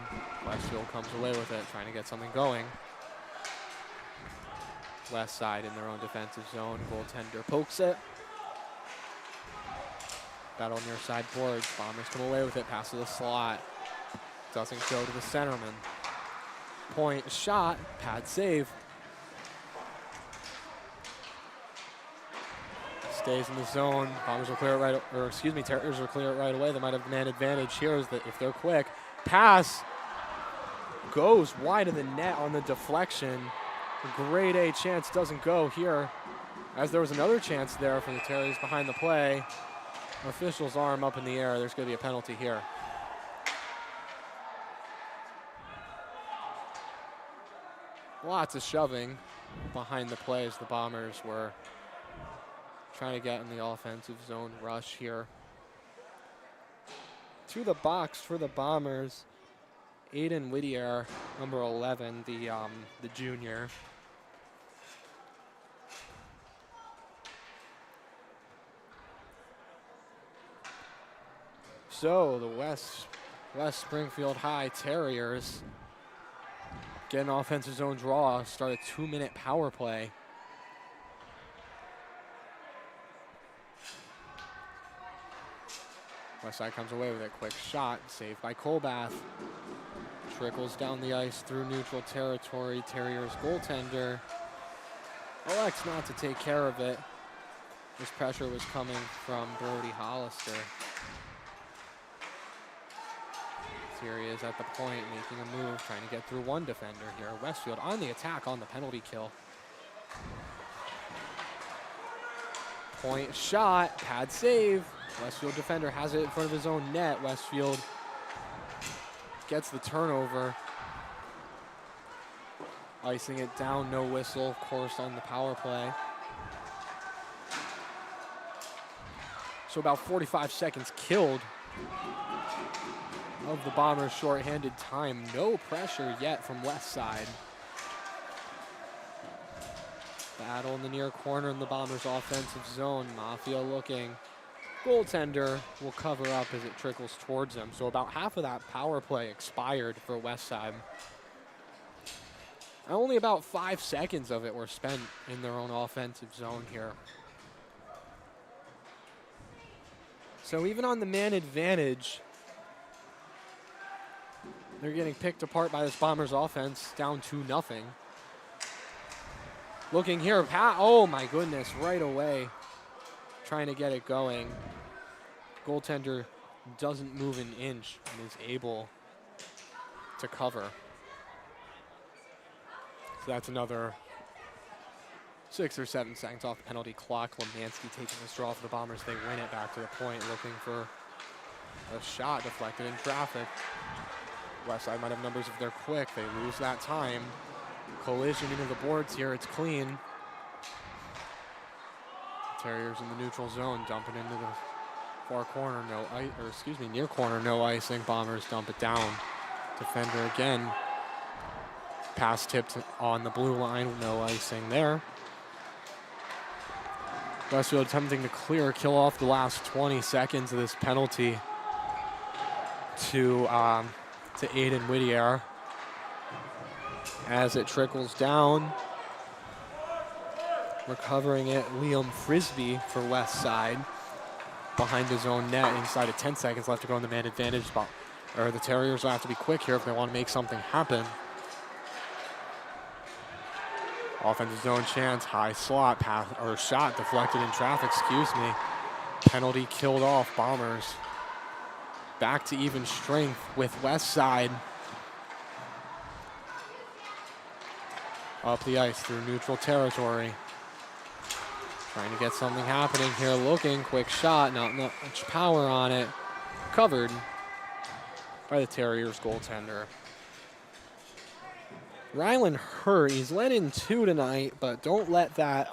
Westfield comes away with it, trying to get something going. Westside in their own defensive zone. Goaltender pokes it. Battle near side boards. Bombers come away with it. Pass to the slot. Doesn't go to the centerman. Point shot. Pad save. Stays in the zone. Bombers will clear it right, or excuse me, Terriers will clear it right away. They might have man advantage here is that if they're quick. Pass goes wide of the net on the deflection. A grade A chance doesn't go here, as there was another chance there for the Terriers behind the play. Official's arm up in the air. There's going to be a penalty here. Lots of shoving behind the play as the Bombers were trying to get in the offensive zone rush here. To the box for the Bombers, Aiden Whittier, number 11, the junior. So the West Springfield High Terriers get an offensive zone draw, start a 2-minute power play. Westside comes away with a quick shot, saved by Colbath. Trickles down the ice through neutral territory. Terriers goaltender elects not to take care of it. This pressure was coming from Brody Hollister. Here he is at the point, making a move, trying to get through one defender here. Westfield on the attack on the penalty kill. Point shot, pad save. Westfield defender has it in front of his own net. Westfield gets the turnover. Icing it down, no whistle, of course, on the power play. So about 45 seconds killed of the Bombers' shorthanded time. No pressure yet from West Side. Battle in the near corner in the Bombers' offensive zone. Mafia looking. Goaltender will cover up as it trickles towards him. So about half of that power play expired for Westside. Only about 5 seconds of it were spent in their own offensive zone here. So even on the man advantage, they're getting picked apart by this Bombers offense, down 2-0. Looking here, oh my goodness, right away, trying to get it going. Goaltender doesn't move an inch and is able to cover. So that's another 6 or 7 seconds off the penalty clock. Lemansky taking this draw for the Bombers. They win it back to the point, looking for a shot deflected in traffic. Westside might have numbers if they're quick. They lose that time. Collision into the boards here. It's clean. Terriers in the neutral zone, dump it into the far corner. Near corner. No icing. Bombers dump it down. Defender again. Pass tipped on the blue line. No icing there. Westfield attempting to kill off the last 20 seconds of this penalty to Aiden Whittier. As it trickles down, recovering it, Liam Frisbee for Westside behind his own net inside of 10 seconds left to go in the man advantage. The Terriers will have to be quick here if they want to make something happen. Offensive zone chance, high slot, shot deflected in traffic, Penalty killed off. Bombers back to even strength with Westside. Up the ice through neutral territory. Trying to get something happening here. Looking, quick shot, not much power on it. Covered by the Terriers goaltender. Rylan hurt. He's let in 2 tonight, but don't let that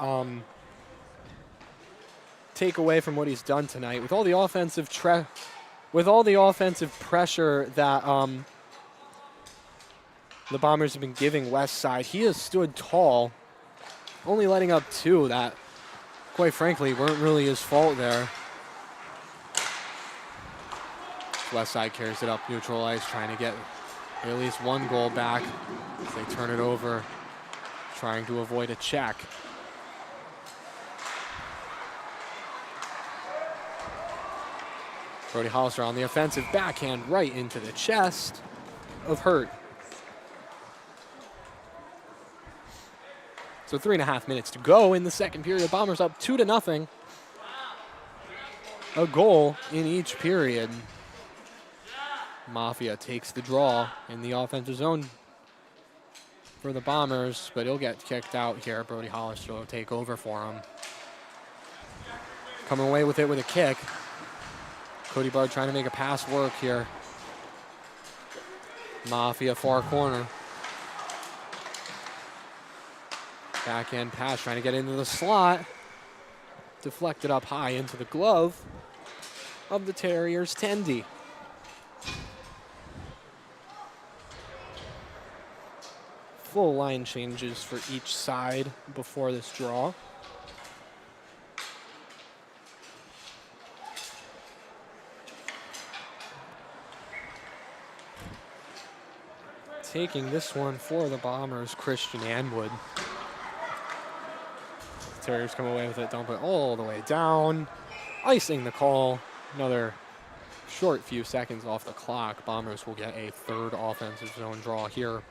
take away from what he's done tonight. With all the offensive pressure that the Bombers have been giving Westside, he has stood tall, only letting up 2 that, quite frankly, weren't really his fault there. Westside carries it up neutral ice, trying to get at least 1 goal back as they turn it over, trying to avoid a check. Brody Hollister on the offensive, backhand right into the chest of Hurt. So 3.5 minutes to go in the second period. Bombers up 2-0. A goal in each period. Mafia takes the draw in the offensive zone for the Bombers, but he'll get kicked out here. Brody Hollister will take over for him. Coming away with it with a kick. Cody Bard trying to make a pass work here. Mafia far corner. Backhand pass trying to get into the slot. Deflected up high into the glove of the Terriers' Tendy. Full line changes for each side before this draw. Taking this one for the Bombers, Christian Anwood. The Terriers come away with it, dump it all the way down. Icing the call. Another short few seconds off the clock. Bombers will get a 3rd offensive zone draw here.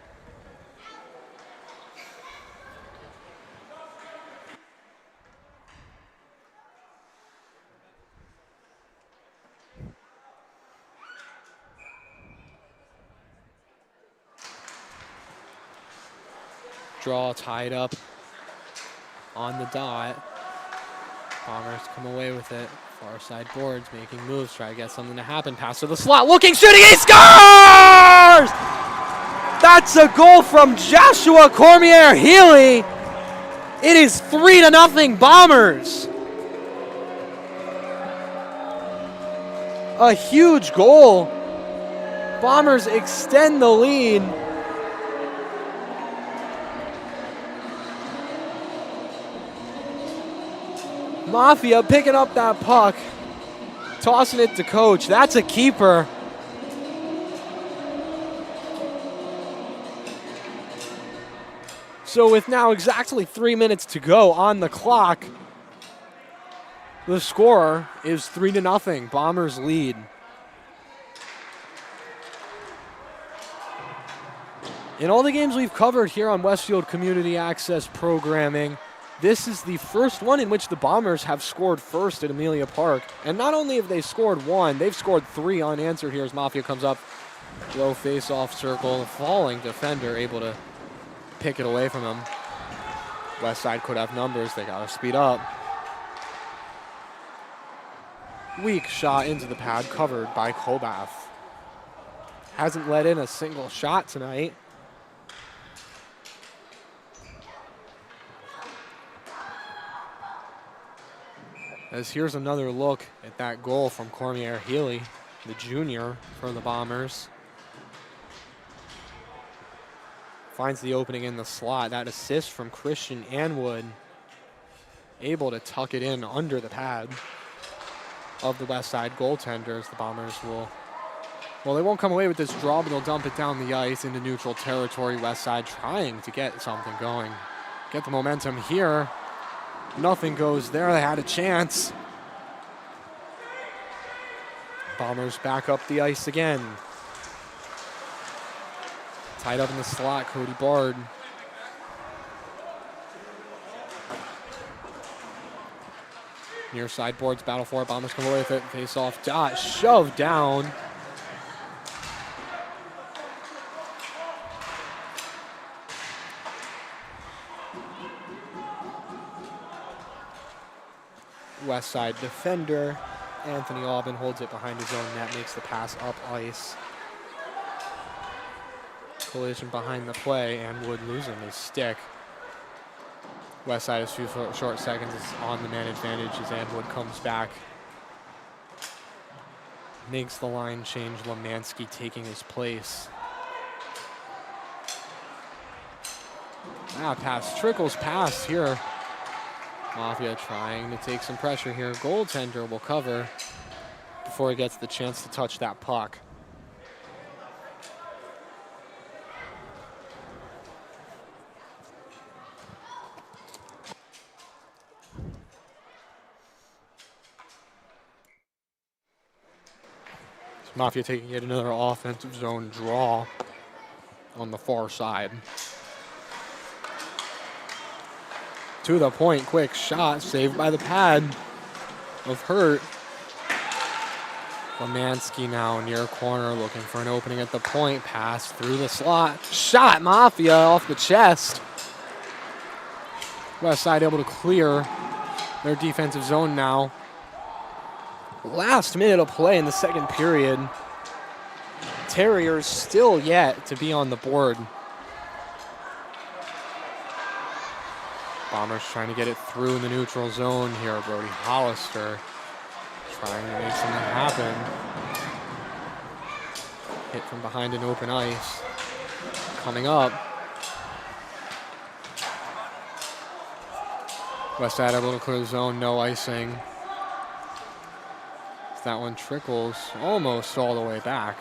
Draw tied up on the dot. Bombers come away with it. Far side boards making moves, try to get something to happen. Pass to the slot, looking, shooting, he scores! That's a goal from Joshua Cormier Healy. It is 3-0 Bombers. A huge goal. Bombers extend the lead. Mafia picking up that puck. Tossing it to Coach. That's a keeper. So with now exactly 3 minutes to go on the clock, the score is 3-0. Bombers lead. In all the games we've covered here on Westfield Community Access Programming, this is the first one in which the Bombers have scored first at Amelia Park. And not only have they scored one, they've scored 3 unanswered here as Mafia comes up. Low face-off circle, the falling defender able to pick it away from him. Westside could have numbers, they gotta speed up. Weak shot into the pad, covered by Kobath. Hasn't let in a single shot tonight. As here's another look at that goal from Cormier Healy, the junior for the Bombers. Finds the opening in the slot. That assist from Christian Anwood, able to tuck it in under the pad of the West Side goaltenders. The Bombers well, they won't come away with this draw, but they'll dump it down the ice into neutral territory. West Side trying to get something going. Get the momentum here. Nothing goes there. They had a chance. Bombers back up the ice again. Tied up in the slot, Cody Bard. Near sideboards, battle for it. Bombers come away with it. Face off, dot, shoved down. West Side defender Anthony Aubin holds it behind his own net, makes the pass up ice. Collision behind the play, and Wood losing his stick. West Side, a few short seconds, is on the man advantage as Anwood comes back. Makes the line change, Lemansky taking his place. Pass trickles past here. Mafia trying to take some pressure here. Goaltender will cover before he gets the chance to touch that puck. Mafia taking yet another offensive zone draw on the far side. To the point, quick shot, saved by the pad of Hurt. Lemansky now near corner, looking for an opening at the point. Pass through the slot. Shot, Mafia off the chest. West Side able to clear their defensive zone now. Last minute of play in the second period. Terriers still yet to be on the board. Bombers trying to get it through in the neutral zone here. Brody Hollister trying to make something happen. Hit from behind an open ice. Coming up. West Side able to clear the zone, no icing. That one trickles almost all the way back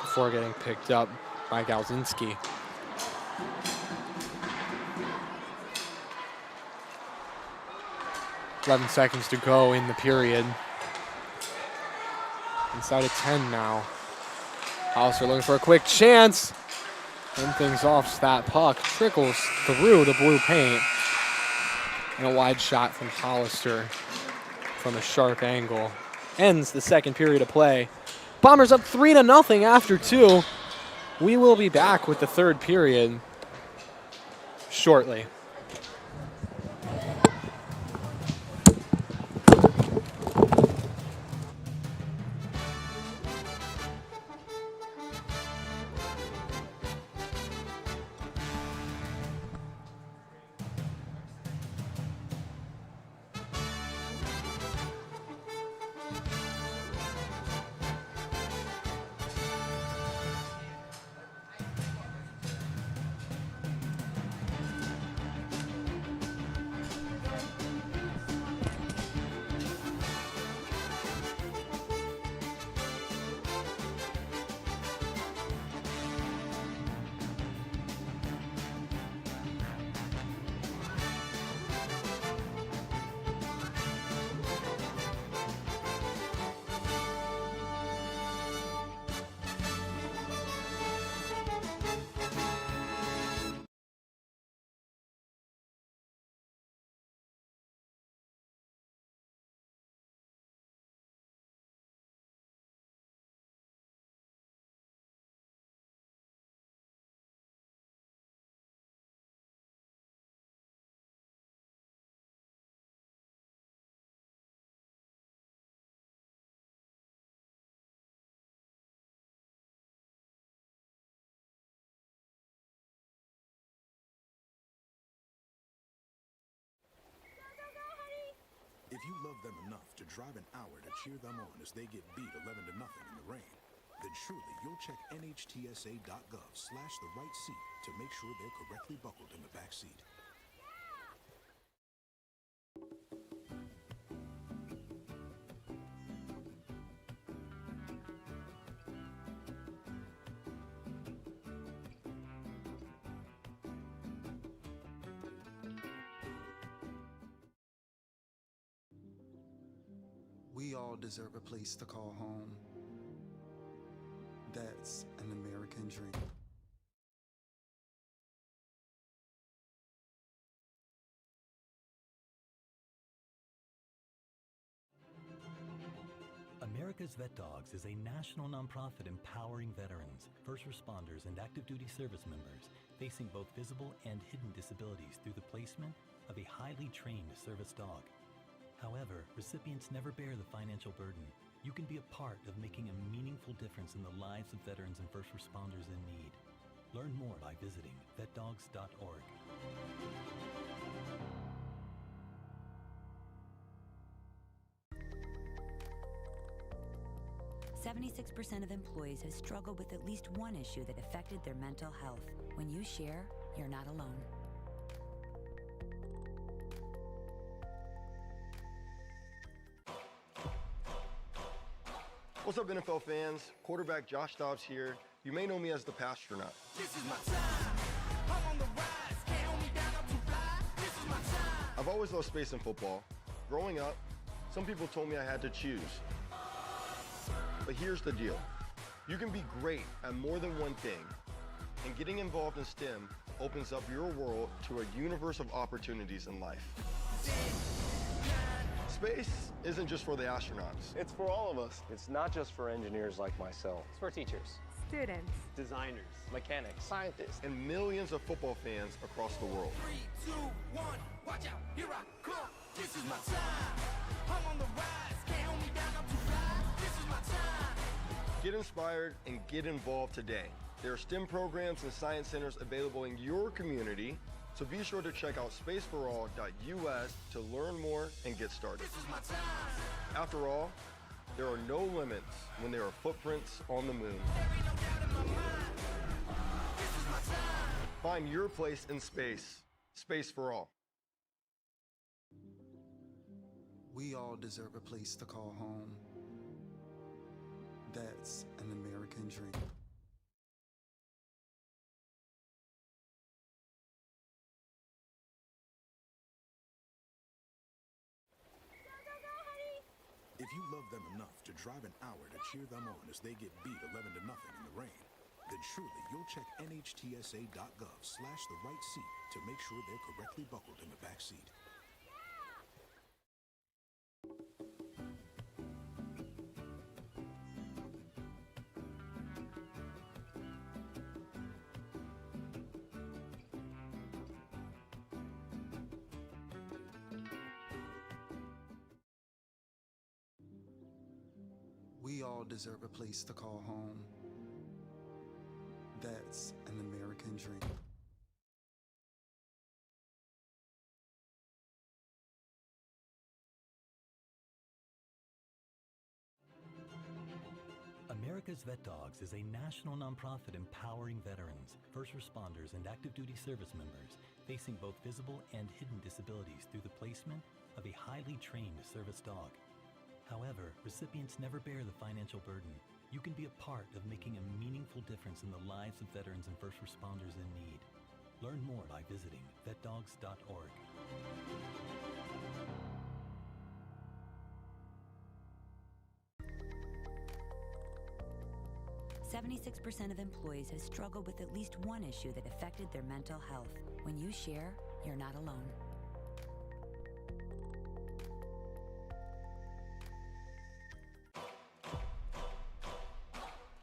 before getting picked up by Galzinski. .11 seconds to go in the period. Inside of 10 now. Hollister looking for a quick chance. And things off that puck. Trickles through the blue paint. And a wide shot from Hollister from a sharp angle. Ends the second period of play. Bombers up 3-0 after 2. We will be back with the third period shortly. If you love them enough to drive an hour to cheer them on as they get beat 11 to nothing in the rain, then surely you'll check nhtsa.gov/the-right seat to make sure they're correctly buckled in the back seat. We all deserve a place to call home. That's an American dream. America's Vet Dogs is a national nonprofit empowering veterans, first responders, and active duty service members facing both visible and hidden disabilities through the placement of a highly trained service dog. However, recipients never bear the financial burden. You can be a part of making a meaningful difference in the lives of veterans and first responders in need. Learn more by visiting vetdogs.org. 76% of employees have struggled with at least one issue that affected their mental health. When you share, you're not alone. What's up, NFL fans? Quarterback Josh Dobbs here. You may know me as the Pastronaut. This is my time. I'm on the rise. Can't hold me down, I'm too fly. This is my time. I've always loved space and football. Growing up, some people told me I had to choose. But here's the deal. You can be great at more than one thing, and getting involved in STEM opens up your world to a universe of opportunities in life. Space isn't just for the astronauts. It's for all of us. It's not just for engineers like myself. It's for teachers, students, designers, mechanics, Scientists. And millions of football fans across the world. 3, 2, 1, watch out, here I come. This is my time. I'm on the rise. Can't hold me down, I'm too fly. This is my time. Get inspired and get involved today. There are STEM programs and science centers available in your community, so be sure to check out spaceforall.us to learn more and get started. This is my time. After all, there are no limits when there are footprints on the moon. There ain't no doubt in my mind. This is my time. Find your place in space. Space for all. We all deserve a place to call home. That's an American dream. If you love them enough to drive an hour to cheer them on as they get beat 11 to nothing in the rain, then surely you'll check nhtsa.gov/the-right seat to make sure they're correctly buckled in the back seat. We all deserve a place to call home. That's an American dream. America's Vet Dogs is a national nonprofit empowering veterans, first responders, and active duty service members facing both visible and hidden disabilities through the placement of a highly trained service dog. However, recipients never bear the financial burden. You can be a part of making a meaningful difference in the lives of veterans and first responders in need. Learn more by visiting vetdogs.org. 76% of employees have struggled with at least one issue that affected their mental health. When you share, you're not alone.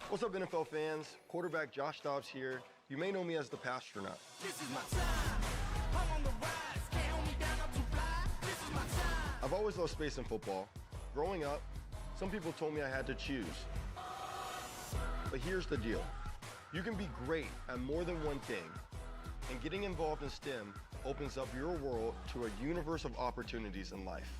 What's up, NFL fans? Quarterback Josh Dobbs here. You may know me as the Pastronaut. This is my time. I'm on the rise. Can't hold me down, I'm too fly. This is my time. I've always loved space and football. Growing up, some people told me I had to choose. But here's the deal. You can be great at more than one thing, and getting involved in STEM opens up your world to a universe of opportunities in life.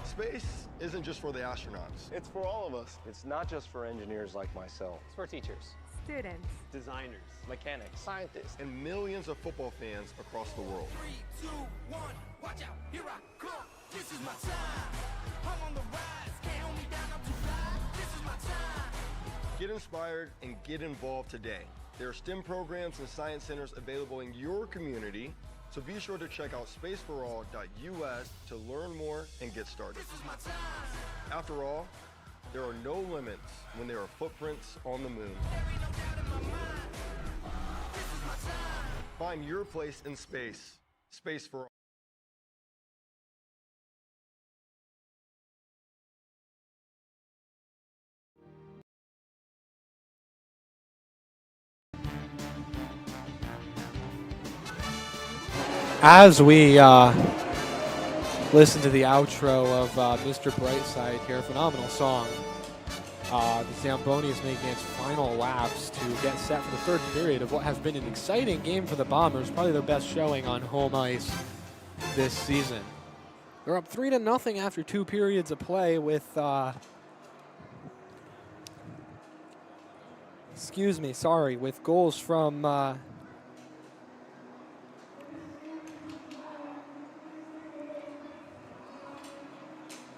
Space isn't just for the astronauts. It's for all of us. It's not just for engineers like myself. It's for teachers, Students. designers, mechanics, Scientists. And millions of football fans across the world. 3, 2, 1, watch out, here I come. This is my time. I'm on the rise, can't hold me down, I'm too fly. This is my time. Get inspired and get involved today. There are STEM programs and science centers available in your community, so be sure to check out spaceforall.us to learn more and get started. This is my time. After all, there are no limits when there are footprints on the moon. There ain't no doubt in my mind. This is my time. Find your place in space. Space for All. As we listen to the outro of Mr. Brightside here, phenomenal song. The Zamboni is making its final laps to get set for the third period of what has been an exciting game for the Bombers, probably their best showing on home ice this season. They're up 3-0 after 2 periods of play with, with goals from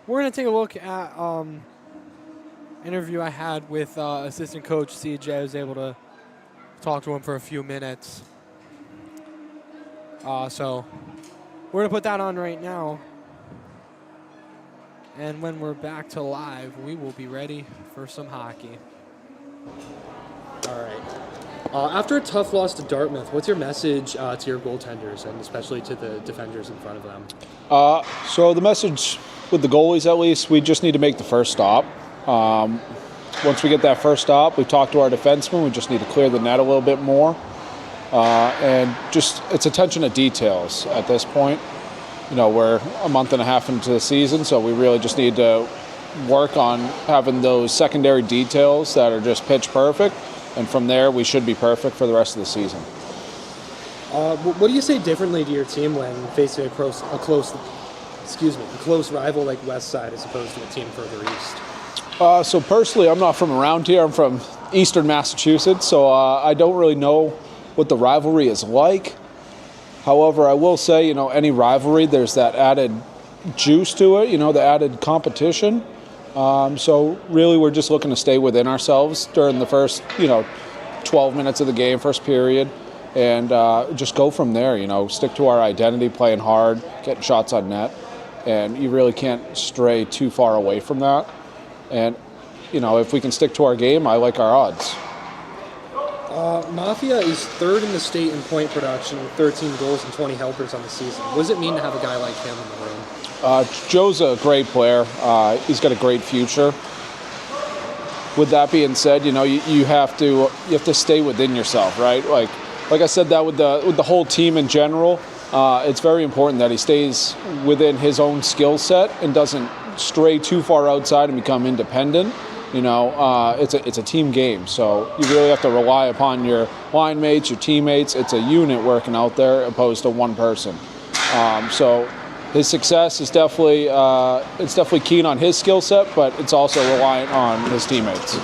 we're going to take a look at interview I had with assistant coach CJ. I was able to talk to him for a few minutes. So we're going to put that on right now. And when we're back to live, we will be ready for some hockey. All right. After a tough loss to Dartmouth, what's your message to your goaltenders and especially to the defenders in front of them? So the message with the goalies, at least, we just need to make the first stop. Once we get that first stop, we've talked to our defensemen. We just need to clear the net a little bit more. And just it's attention to details at this point. You know, we're a month and a half into the season, so we really just need to work on having those secondary details that are just pitch perfect. And from there, we should be perfect for the rest of the season. What do you say differently to your team when facing a close rival like Westside as opposed to a team further east? So personally, I'm not from around here. I'm from eastern Massachusetts, so I don't really know what the rivalry is like. However, I will say, you know, any rivalry, there's that added juice to it, you know, the added competition. So really, we're just looking to stay within ourselves during the first, 12 minutes of the game, first period, and just go from there, stick to our identity, playing hard, getting shots on net, and you really can't stray too far away from that. And, if we can stick to our game, I like our odds. Mafia is third in the state in point production with 13 goals and 20 helpers on the season. What does it mean to have a guy like him in the room? Joe's a great player. He's got a great future. With that being said, you have to stay within yourself, right? Like I said that with the whole team in general, it's very important that he stays within his own skill set and doesn't stray too far outside and become independent. It's a team game, so you really have to rely upon your line mates, your teammates. It's a unit working out there opposed to one person. So his success is definitely keen on his skill set, but it's also reliant on his teammates.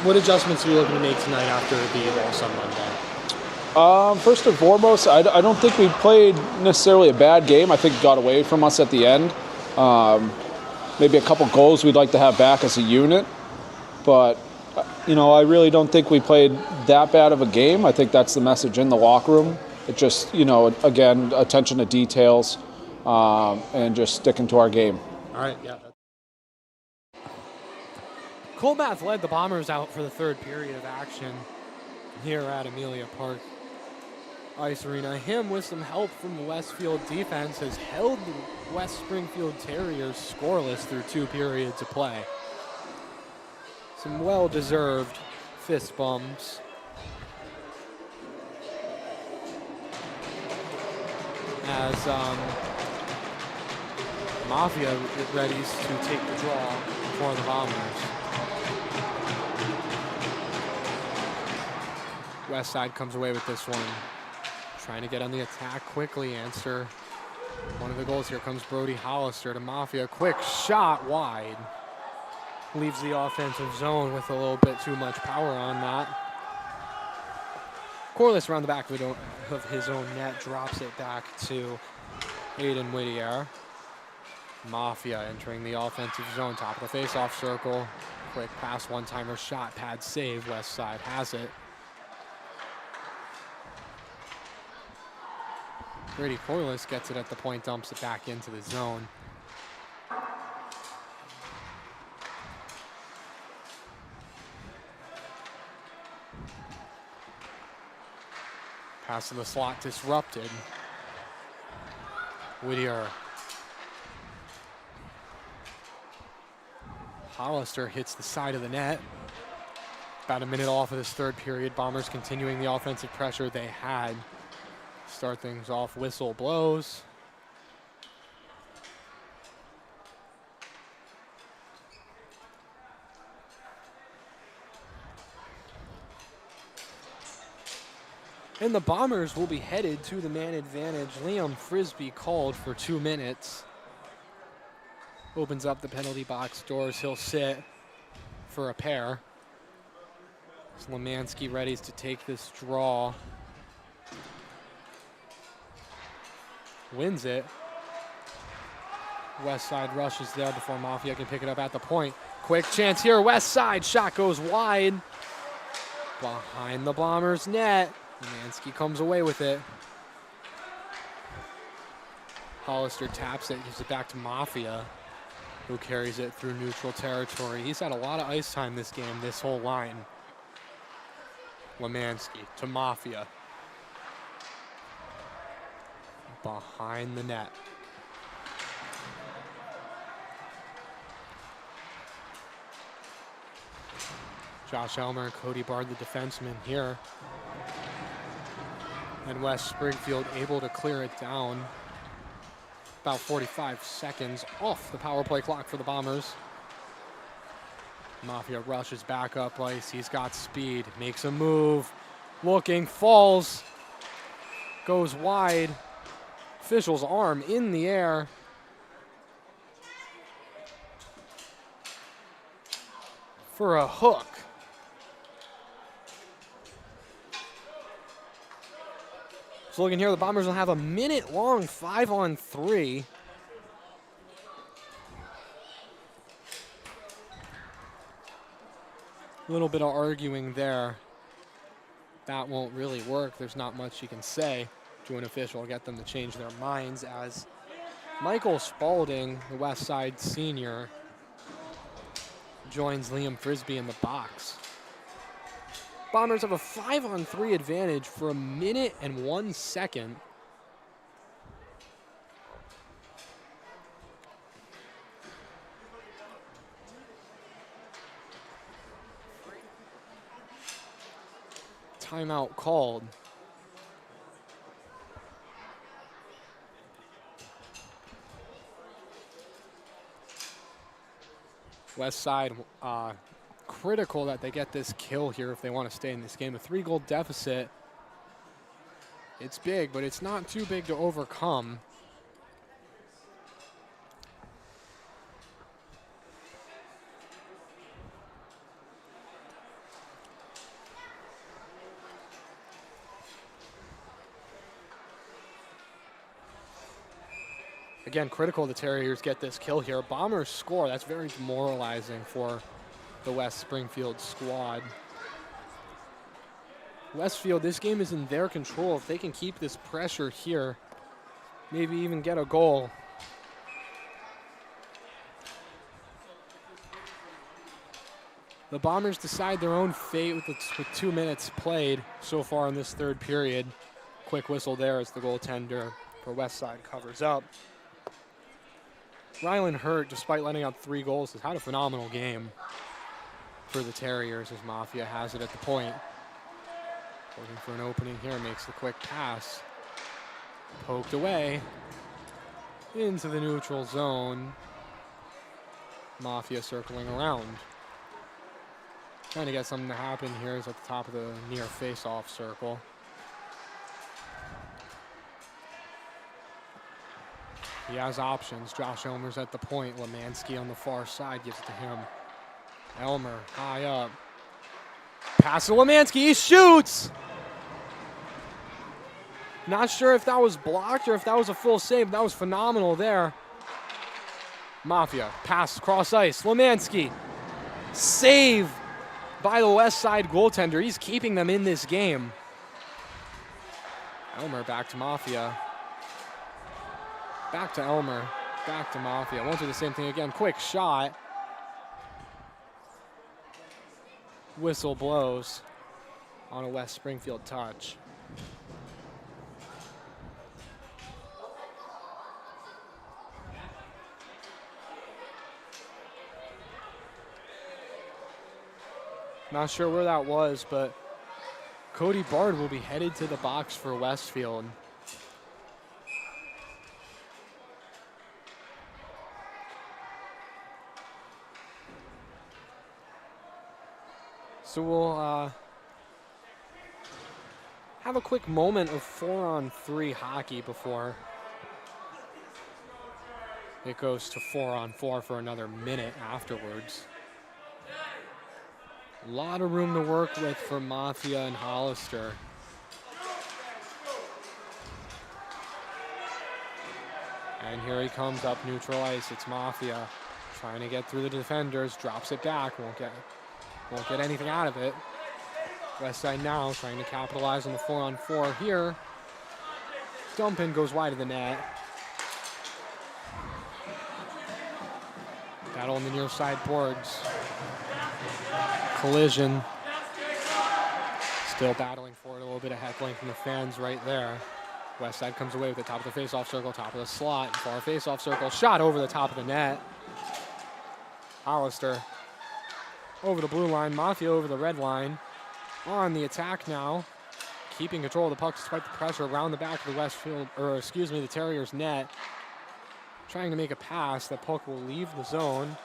What adjustments are you looking to make tonight after the loss on Monday? First and foremost, I don't think we played necessarily a bad game. I think it got away from us at the end. Maybe a couple goals we'd like to have back as a unit. But, I really don't think we played that bad of a game. I think that's the message in the locker room. It just, again, attention to details and just sticking to our game. All right, yeah. Colmath led the Bombers out for the third period of action here at Amelia Park Ice Arena. Him, with some help from the Westfield defense, has held the West Springfield Terriers scoreless through 2 periods of play. Some well-deserved fist bumps. As Mafia readies to take the draw for the Bombers. West Side comes away with this one. Trying to get on the attack quickly. Answer One of the goals, here comes Brody Hollister to Mafia. Quick shot wide. Leaves the offensive zone with a little bit too much power on that. Corliss around the back of his own net, drops it back to Aiden Whittier. Mafia entering the offensive zone, top of the face-off circle. Quick pass, one-timer shot, pad save, West Side has it. Brady Corliss gets it at the point, dumps it back into the zone. Pass to the slot disrupted. Whittier. Hollister hits the side of the net. About a minute off of this third period. Bombers continuing the offensive pressure they had. Start things off, whistle blows. And the Bombers will be headed to the man advantage. Liam Frisbee called for 2 minutes. Opens up the penalty box doors. He'll sit for a pair. Slemansky ready to take this draw. Wins it. West Side rushes there before Mafia can pick it up at the point. Quick chance here, West Side. Shot goes wide. Behind the Bombers' net. Mansky comes away with it. Hollister taps it, gives it back to Mafia, who carries it through neutral territory. He's had a lot of ice time this game, this whole line. Lemansky to Mafia. Behind the net. Josh Elmer and Cody Bard, the defenseman here. And West Springfield able to clear it down. About 45 seconds off the power play clock for the Bombers. Mafia rushes back up ice. He's got speed, makes a move, looking, falls, goes wide. Official's arm in the air. For a hook. So looking here, the Bombers will have a minute-long 5-on-3. A little bit of arguing there. That won't really work. There's not much you can say to an official, get them to change their minds, as Michael Spalding, the West Side senior, joins Liam Frisbee in the box. Bombers have a 5-on-3 advantage for a minute and 1 second. Timeout called. West Side critical that they get this kill here if they want to stay in this game. A 3-goal deficit. It's big, but it's not too big to overcome. Again, critical the Terriers get this kill here. Bombers score. That's very demoralizing for the West Springfield squad. Westfield, this game is in their control. If they can keep this pressure here, maybe even get a goal. The Bombers decide their own fate with 2 minutes played so far in this third period. Quick whistle there as the goaltender for West Side covers up. Rylan Hurt, despite letting up 3 goals, has had a phenomenal game for the Terriers as Mafia has it at the point. Looking for an opening here, makes the quick pass. Poked away into the neutral zone. Mafia circling around. Trying to get something to happen here is at the top of the near face-off circle. He has options. Josh Elmer's at the point. Lemansky on the far side gives it to him. Elmer high up. Pass to Lemansky. He shoots! Not sure if that was blocked or if that was a full save. That was phenomenal there. Mafia. Pass cross ice. Lemansky. Save by the West Side goaltender. He's keeping them in this game. Elmer back to Mafia. Back to Elmer. Back to Mafia. Won't do the same thing again. Quick shot. Whistle blows on a West Springfield touch. Not sure where that was, but Cody Bard will be headed to the box for Westfield. So we'll have a quick moment of 4-on-3 hockey before it goes to 4-on-4 for another minute afterwards. A lot of room to work with for Mafia and Hollister. And here he comes up neutral ice. It's Mafia trying to get through the defenders. Drops it back. Won't get anything out of it. West Side now trying to capitalize on the 4-on-4 here. Dump in goes wide of the net. Battle on the near side boards. Collision. Still battling for it. A little bit of heckling from the fans right there. West Side comes away with the top of the face-off circle, top of the slot, far face-off circle. Shot over the top of the net. Hollister over the blue line. Mafia over the red line. On the attack now. Keeping control of the puck despite the pressure around the back of the Westfield, the Terriers net. Trying to make a pass. The puck will leave the zone.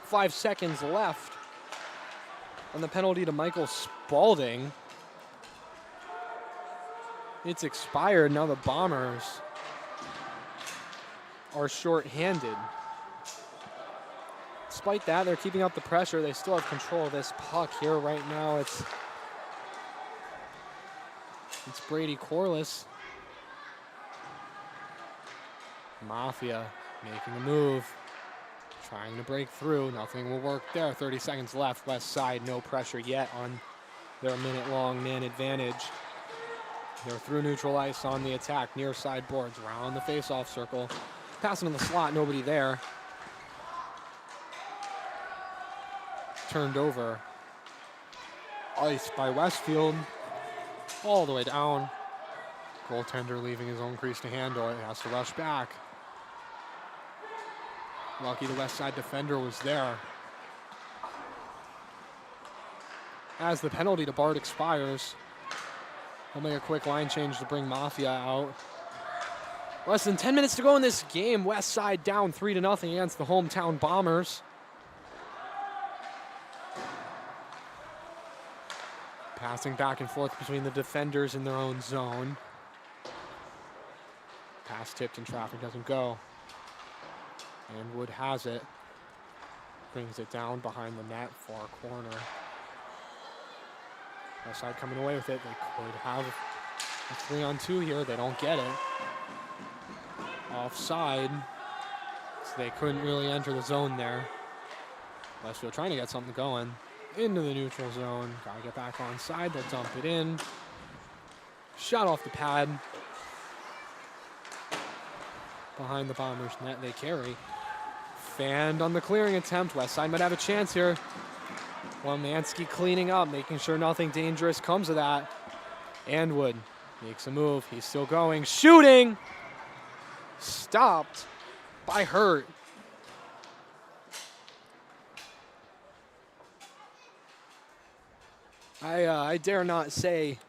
5 seconds left on the penalty to Michael Spaulding. It's expired. Now the Bombers are short-handed. Despite that, they're keeping up the pressure. They still have control of this puck here right now. It's Brady Corliss. Mafia making a move. Trying to break through. Nothing will work there. 30 seconds left. West Side, no pressure yet on their minute-long man advantage. They're through neutral ice on the attack. Near side boards. Around the face-off circle. Passing in the slot. Nobody there. Turned over. Ice by Westfield. All the way down. Goaltender leaving his own crease to handle it. Has to rush back. Lucky the West Side defender was there. As the penalty to Bard expires, we'll make a quick line change to bring Mafia out. Less than 10 minutes to go in this game. West Side down 3-0 against the hometown Bombers. Passing back and forth between the defenders in their own zone. Pass tipped and traffic doesn't go. And Wood has it. Brings it down behind the net, far corner. West Side coming away with it. They could have a 3-on-2 here. They don't get it. Offside. So they couldn't really enter the zone there. Westfield trying to get something going. Into the neutral zone. Gotta get back on side. They'll dump it in. Shot off the pad. Behind the Bombers net they carry. Fanned on the clearing attempt. West Side might have a chance here. Lemansky cleaning up, making sure nothing dangerous comes of that. And Wood makes a move. He's still going. Shooting! Stopped by Hurt. I dare not say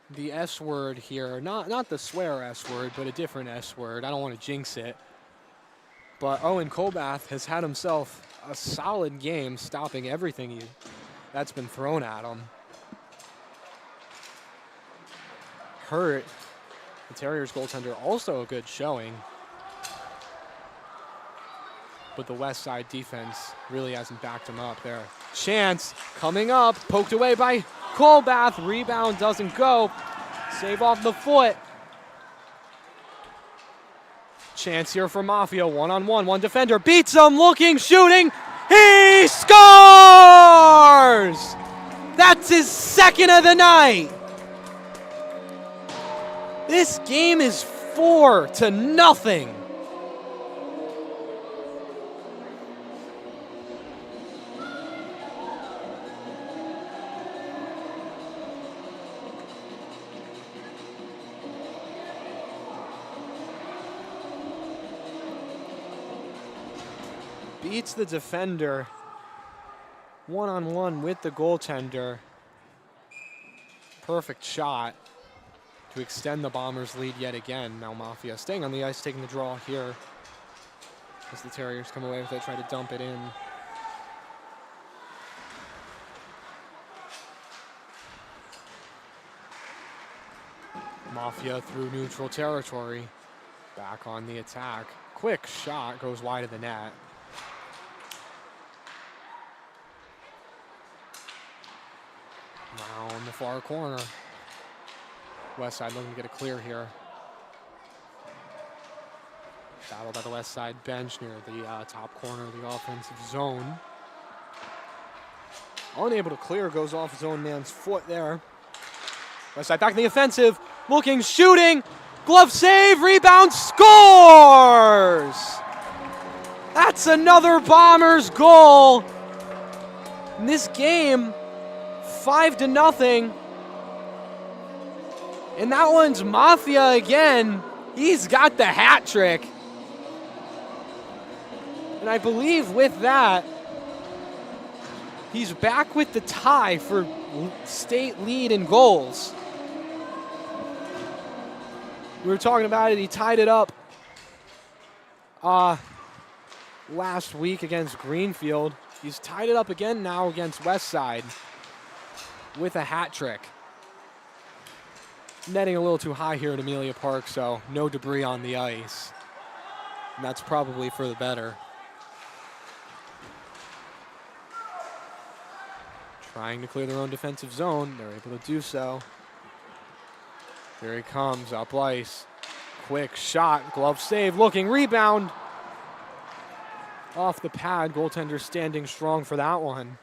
the S word here. Not the swear S word, but a different S word. I don't want to jinx it. But Owen Colbath has had himself a solid game, stopping everything that's been thrown at him. Hurt The Terriers goaltender also a good showing. But the West Side defense really hasn't backed him up there. Chance coming up, poked away by Colbath. Rebound doesn't go. Save off the foot. Chance here for Mafia, one-on-one, one defender. Beats him, looking, shooting. He scores! That's his second of the night. This game is 4-0. Beats the defender, one-on-one with the goaltender. Perfect shot to extend the Bombers' lead yet again. Now Mafia staying on the ice, taking the draw here as the Terriers come away with it, try to dump it in. Mafia through neutral territory, back on the attack. Quick shot goes wide of the net. Now in the far corner. West Side looking to get a clear here. Battle by the West Side bench near the top corner of the offensive zone. Unable to clear, goes off his own man's foot there. West Side back in the offensive, looking, shooting, glove save, rebound, scores! That's another Bombers goal. In this game, 5-0. And that one's Mafia again. He's got the hat trick. And I believe with that, he's back with the tie for state lead in goals. We were talking about it. He tied it up last week against Greenfield. He's tied it up again now against West Side with a hat trick. Netting a little too high here at Amelia Park, so no debris on the ice. And that's probably for the better. Trying to clear their own defensive zone. They're able to do so. Here he comes, up ice. Quick shot, glove save, looking, rebound. Off the pad, goaltender standing strong for that one.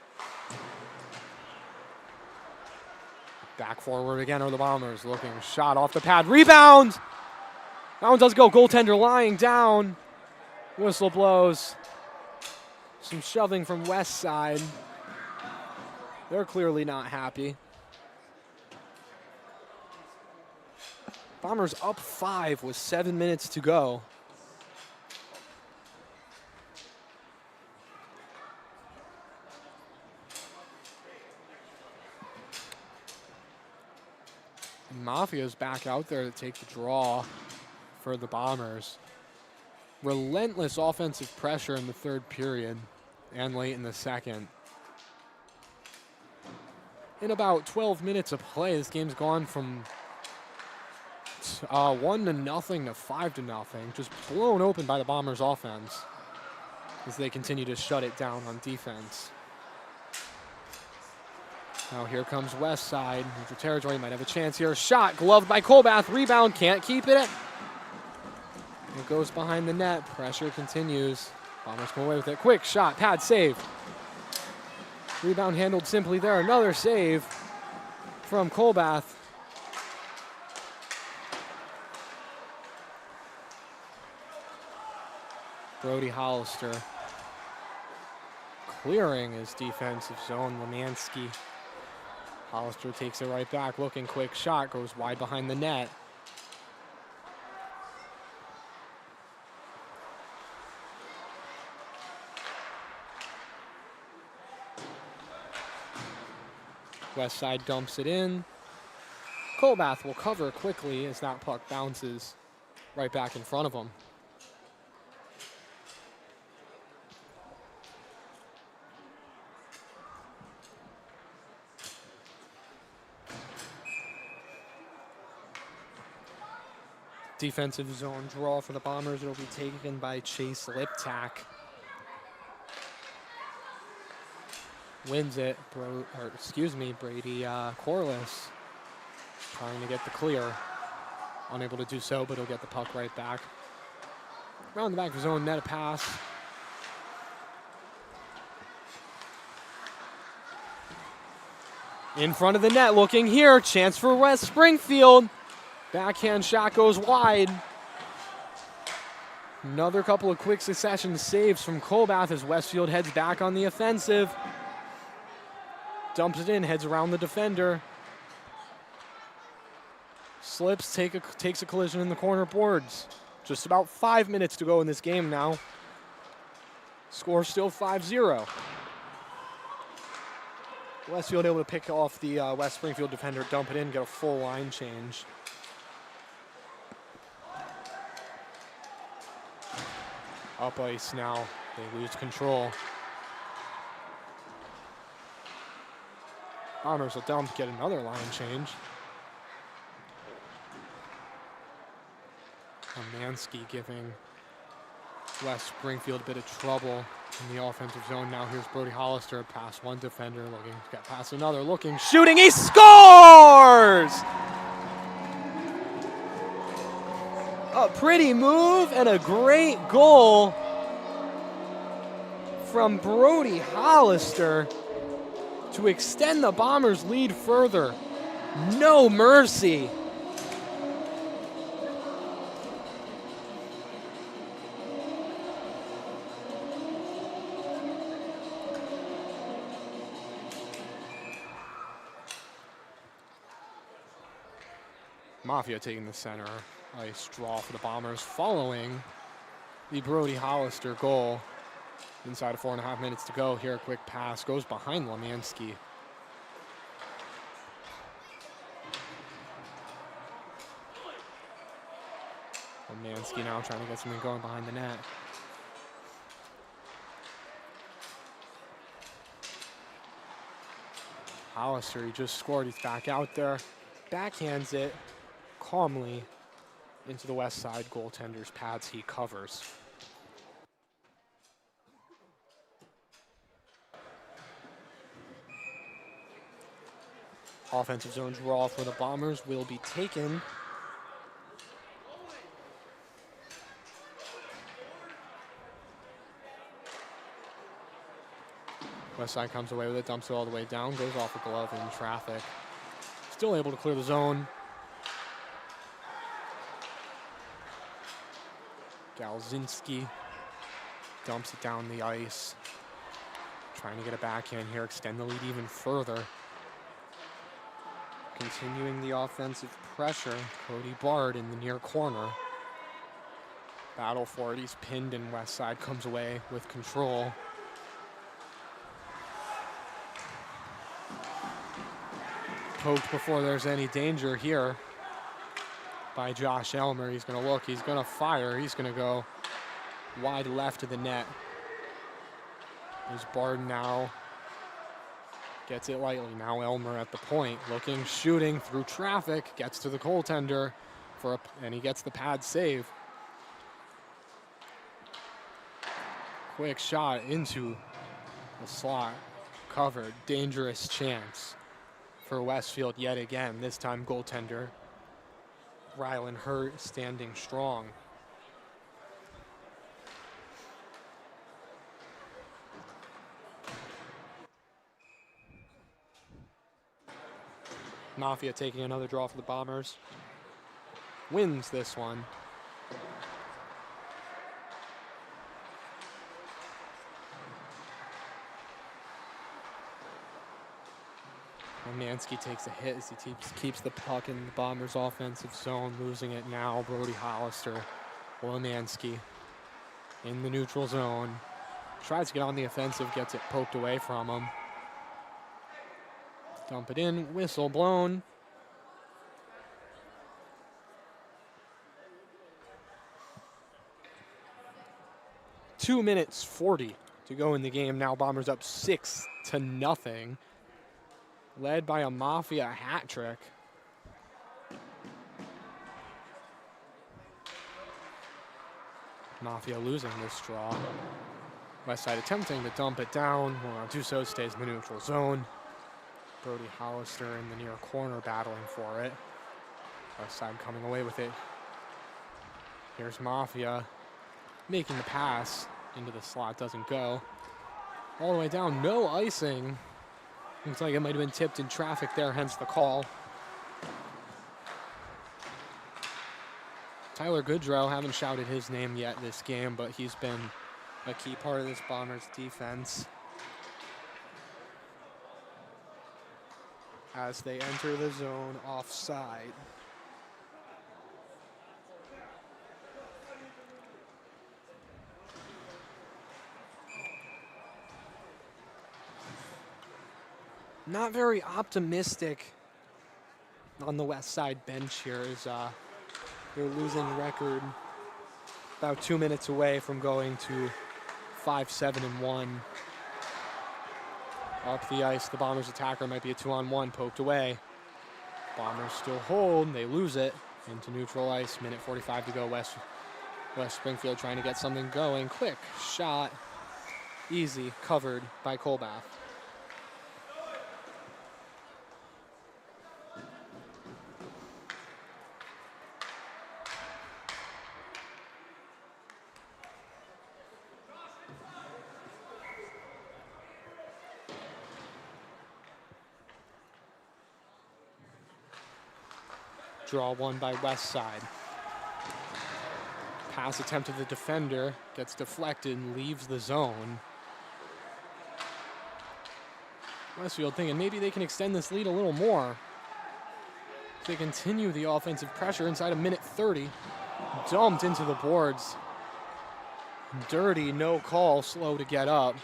Back forward again are the Bombers, looking, shot off the pad, rebound! That one does go, goaltender lying down. Whistle blows. Some shoving from West Side. They're clearly not happy. Bombers up 5 with 7 minutes to go. Mafia's back out there to take the draw for the Bombers. Relentless offensive pressure in the third period and late in the second. In about 12 minutes of play, this game's gone from 1-0 to 5-0. Just blown open by the Bombers offense as they continue to shut it down on defense. Now here comes West Side. Neutral territory might have a chance here. Shot gloved by Colbath. Rebound, can't keep it. It goes behind the net. Pressure continues. Bombers come away with it. Quick shot, pad save. Rebound handled simply there. Another save from Colbath. Brody Hollister clearing his defensive zone. Lemansky. Hollister takes it right back. Looking, quick shot. Goes wide behind the net. West Side dumps it in. Colbath will cover quickly as that puck bounces right back in front of him. Defensive zone draw for the Bombers. It'll be taken by Chase Liptak. Wins it, Brady Corliss trying to get the clear. Unable to do so, but he'll get the puck right back. Around the back of his own net, a pass. In front of the net, looking here. Chance for West Springfield. Backhand shot goes wide. Another couple of quick succession saves from Colbath as Westfield heads back on the offensive. Dumps it in, heads around the defender. Slips, takes a collision in the corner boards. Just about 5 minutes to go in this game now. Score still 5-0. Westfield able to pick off the West Springfield defender, dump it in, get a full line change. Up ice now, they lose control. Bombers will dump, get another line change. Mansky giving West Springfield a bit of trouble in the offensive zone. Now here's Brody Hollister, past one defender, looking, got past another, looking, shooting, he scores! A pretty move and a great goal from Brody Hollister to extend the Bombers' lead further. No mercy. Mafia taking the center ice draw for the Bombers following the Brody Hollister goal. Inside of 4.5 minutes to go. Here a quick pass goes behind Lemansky. Lemansky now trying to get something going behind the net. Hollister, he just scored, he's back out there. Backhands it calmly into the west side goaltender's pads. He covers. Offensive zone draw for the Bombers will be taken. Westside comes away with it, dumps it all the way down, goes off a glove in traffic. Still able to clear the zone. Galzinski dumps it down the ice. Trying to get a backhand here, extend the lead even further. Continuing the offensive pressure, Cody Bard in the near corner. Battle for it, he's pinned and Westside comes away with control. Poked before there's any danger here by Josh Elmer. He's gonna look, he's gonna fire, he's gonna go wide left of the net. There's Bard now. Gets it lightly. Now Elmer at the point, looking, shooting through traffic, gets to the goaltender and he gets the pad save. Quick shot into the slot, covered, dangerous chance for Westfield yet again. This time goaltender Rylan Hurt standing strong. Mafia taking another draw for the Bombers. Wins this one. Lemansky takes a hit as he keeps the puck in the Bombers' offensive zone, losing it now. Brody Hollister, Lemansky in the neutral zone. Tries to get on the offensive, gets it poked away from him. Dump it in, whistle blown. Two minutes 40 to go in the game. Now Bombers up 6-0. Led by a Mafia hat trick. Mafia losing this draw. Westside attempting to dump it down. Duso stays in the neutral zone. Brody Hollister in the near corner battling for it. Westside coming away with it. Here's Mafia making the pass into the slot, doesn't go. All the way down, no icing. Looks like it might have been tipped in traffic there, hence the call. Tyler Goodrow, haven't shouted his name yet this game, but he's been a key part of this Bombers defense as they enter the zone offside. Not very optimistic on the West Side bench here as they're losing record about 2 minutes away from going to 5-7-1. Up the ice, the Bombers attacker might be a 2-on-1 poked away. Bombers still hold, they lose it into neutral ice, minute 45 to go. West Springfield trying to get something going. Quick shot, easy, covered by Colbath. Draw one by West Side. Pass attempt to the defender, gets deflected and leaves the zone. Westfield thinking maybe they can extend this lead a little more. They continue the offensive pressure inside of minute 30. Dumped into the boards. Dirty, no call, slow to get up.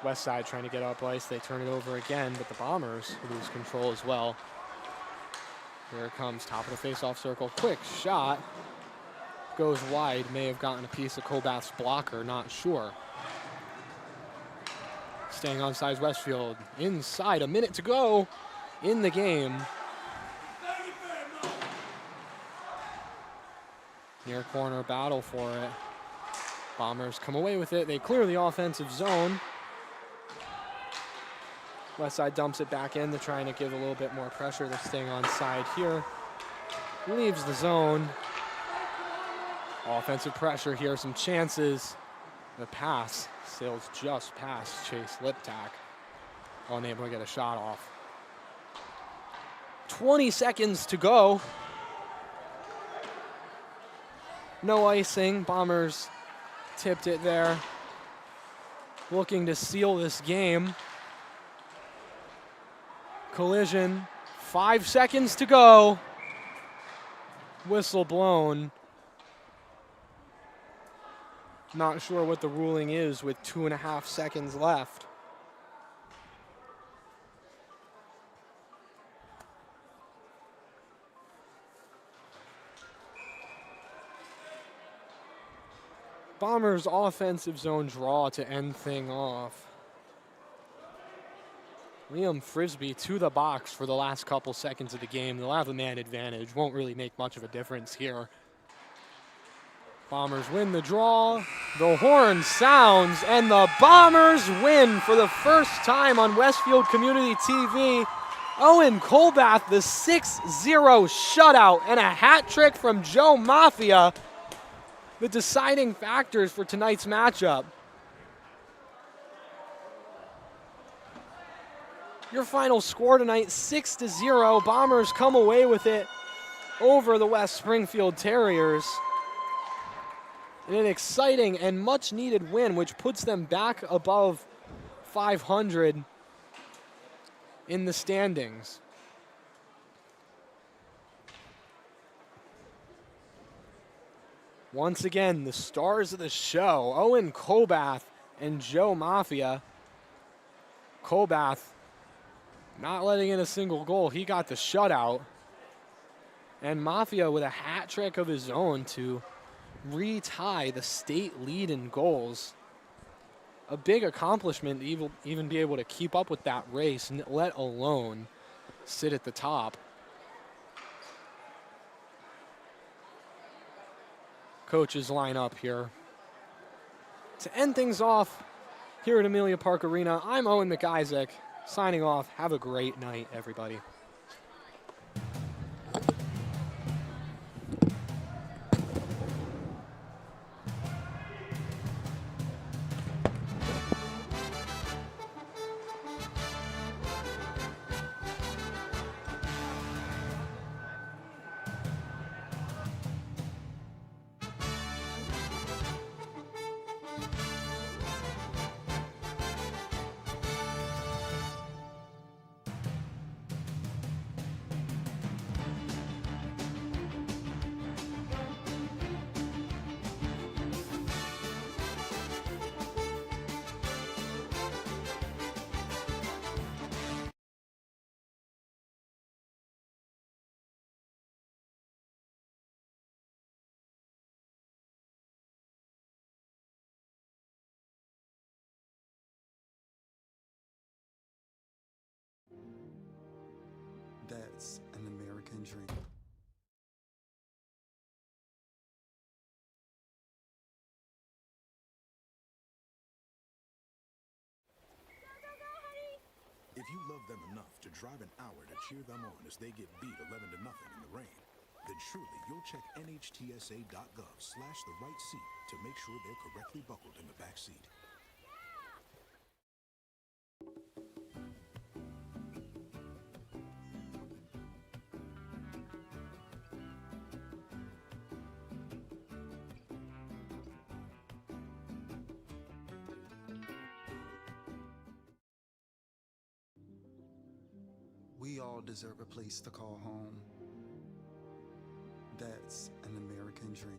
West Side trying to get up ice. They turn it over again, but the Bombers lose control as well. Here it comes, top of the face-off circle. Quick shot. Goes wide. May have gotten a piece of Colbath's blocker, not sure. Staying on sides Westfield. Inside, a minute to go in the game. Near corner battle for it. Bombers come away with it. They clear the offensive zone. Westside dumps it back in. They're trying to give a little bit more pressure. They're staying on side here. Leaves the zone. Offensive pressure here, some chances. The pass sails just past Chase Liptak. Unable to get a shot off. 20 seconds to go. No icing. Bombers tipped it there. Looking to seal this game. Collision, 5 seconds to go. Whistle blown. Not sure what the ruling is with 2.5 seconds left. Bombers offensive zone draw to end thing off. Liam Frisbee to the box for the last couple seconds of the game. They'll have a man advantage. Won't really make much of a difference here. Bombers win the draw. The horn sounds, and the Bombers win for the first time on Westfield Community TV. Owen Colbath, the 6-0 shutout, and a hat trick from Joe Mafia. The deciding factors for tonight's matchup. Your final score tonight, 6-0. Bombers come away with it over the West Springfield Terriers. In an exciting and much-needed win, which puts them back above 500 in the standings. Once again, the stars of the show, Owen Colbath and Joe Mafia. Colbath not letting in a single goal. He got the shutout. And Mafia with a hat trick of his own to retie the state lead in goals. a big accomplishment to even be able to keep up with that race, let alone sit at the top. Coaches line up here. To end things off here at Amelia Park Arena, I'm Owen McIsaac, signing off. Have a great night, everybody. That's an American dream. If you love them enough to drive an hour to cheer them on as they get beat 11 to nothing in the rain, then surely you'll check nhtsa.gov/the-right seat to make sure they're correctly buckled in the back seat. We all deserve a place to call home. That's an American dream.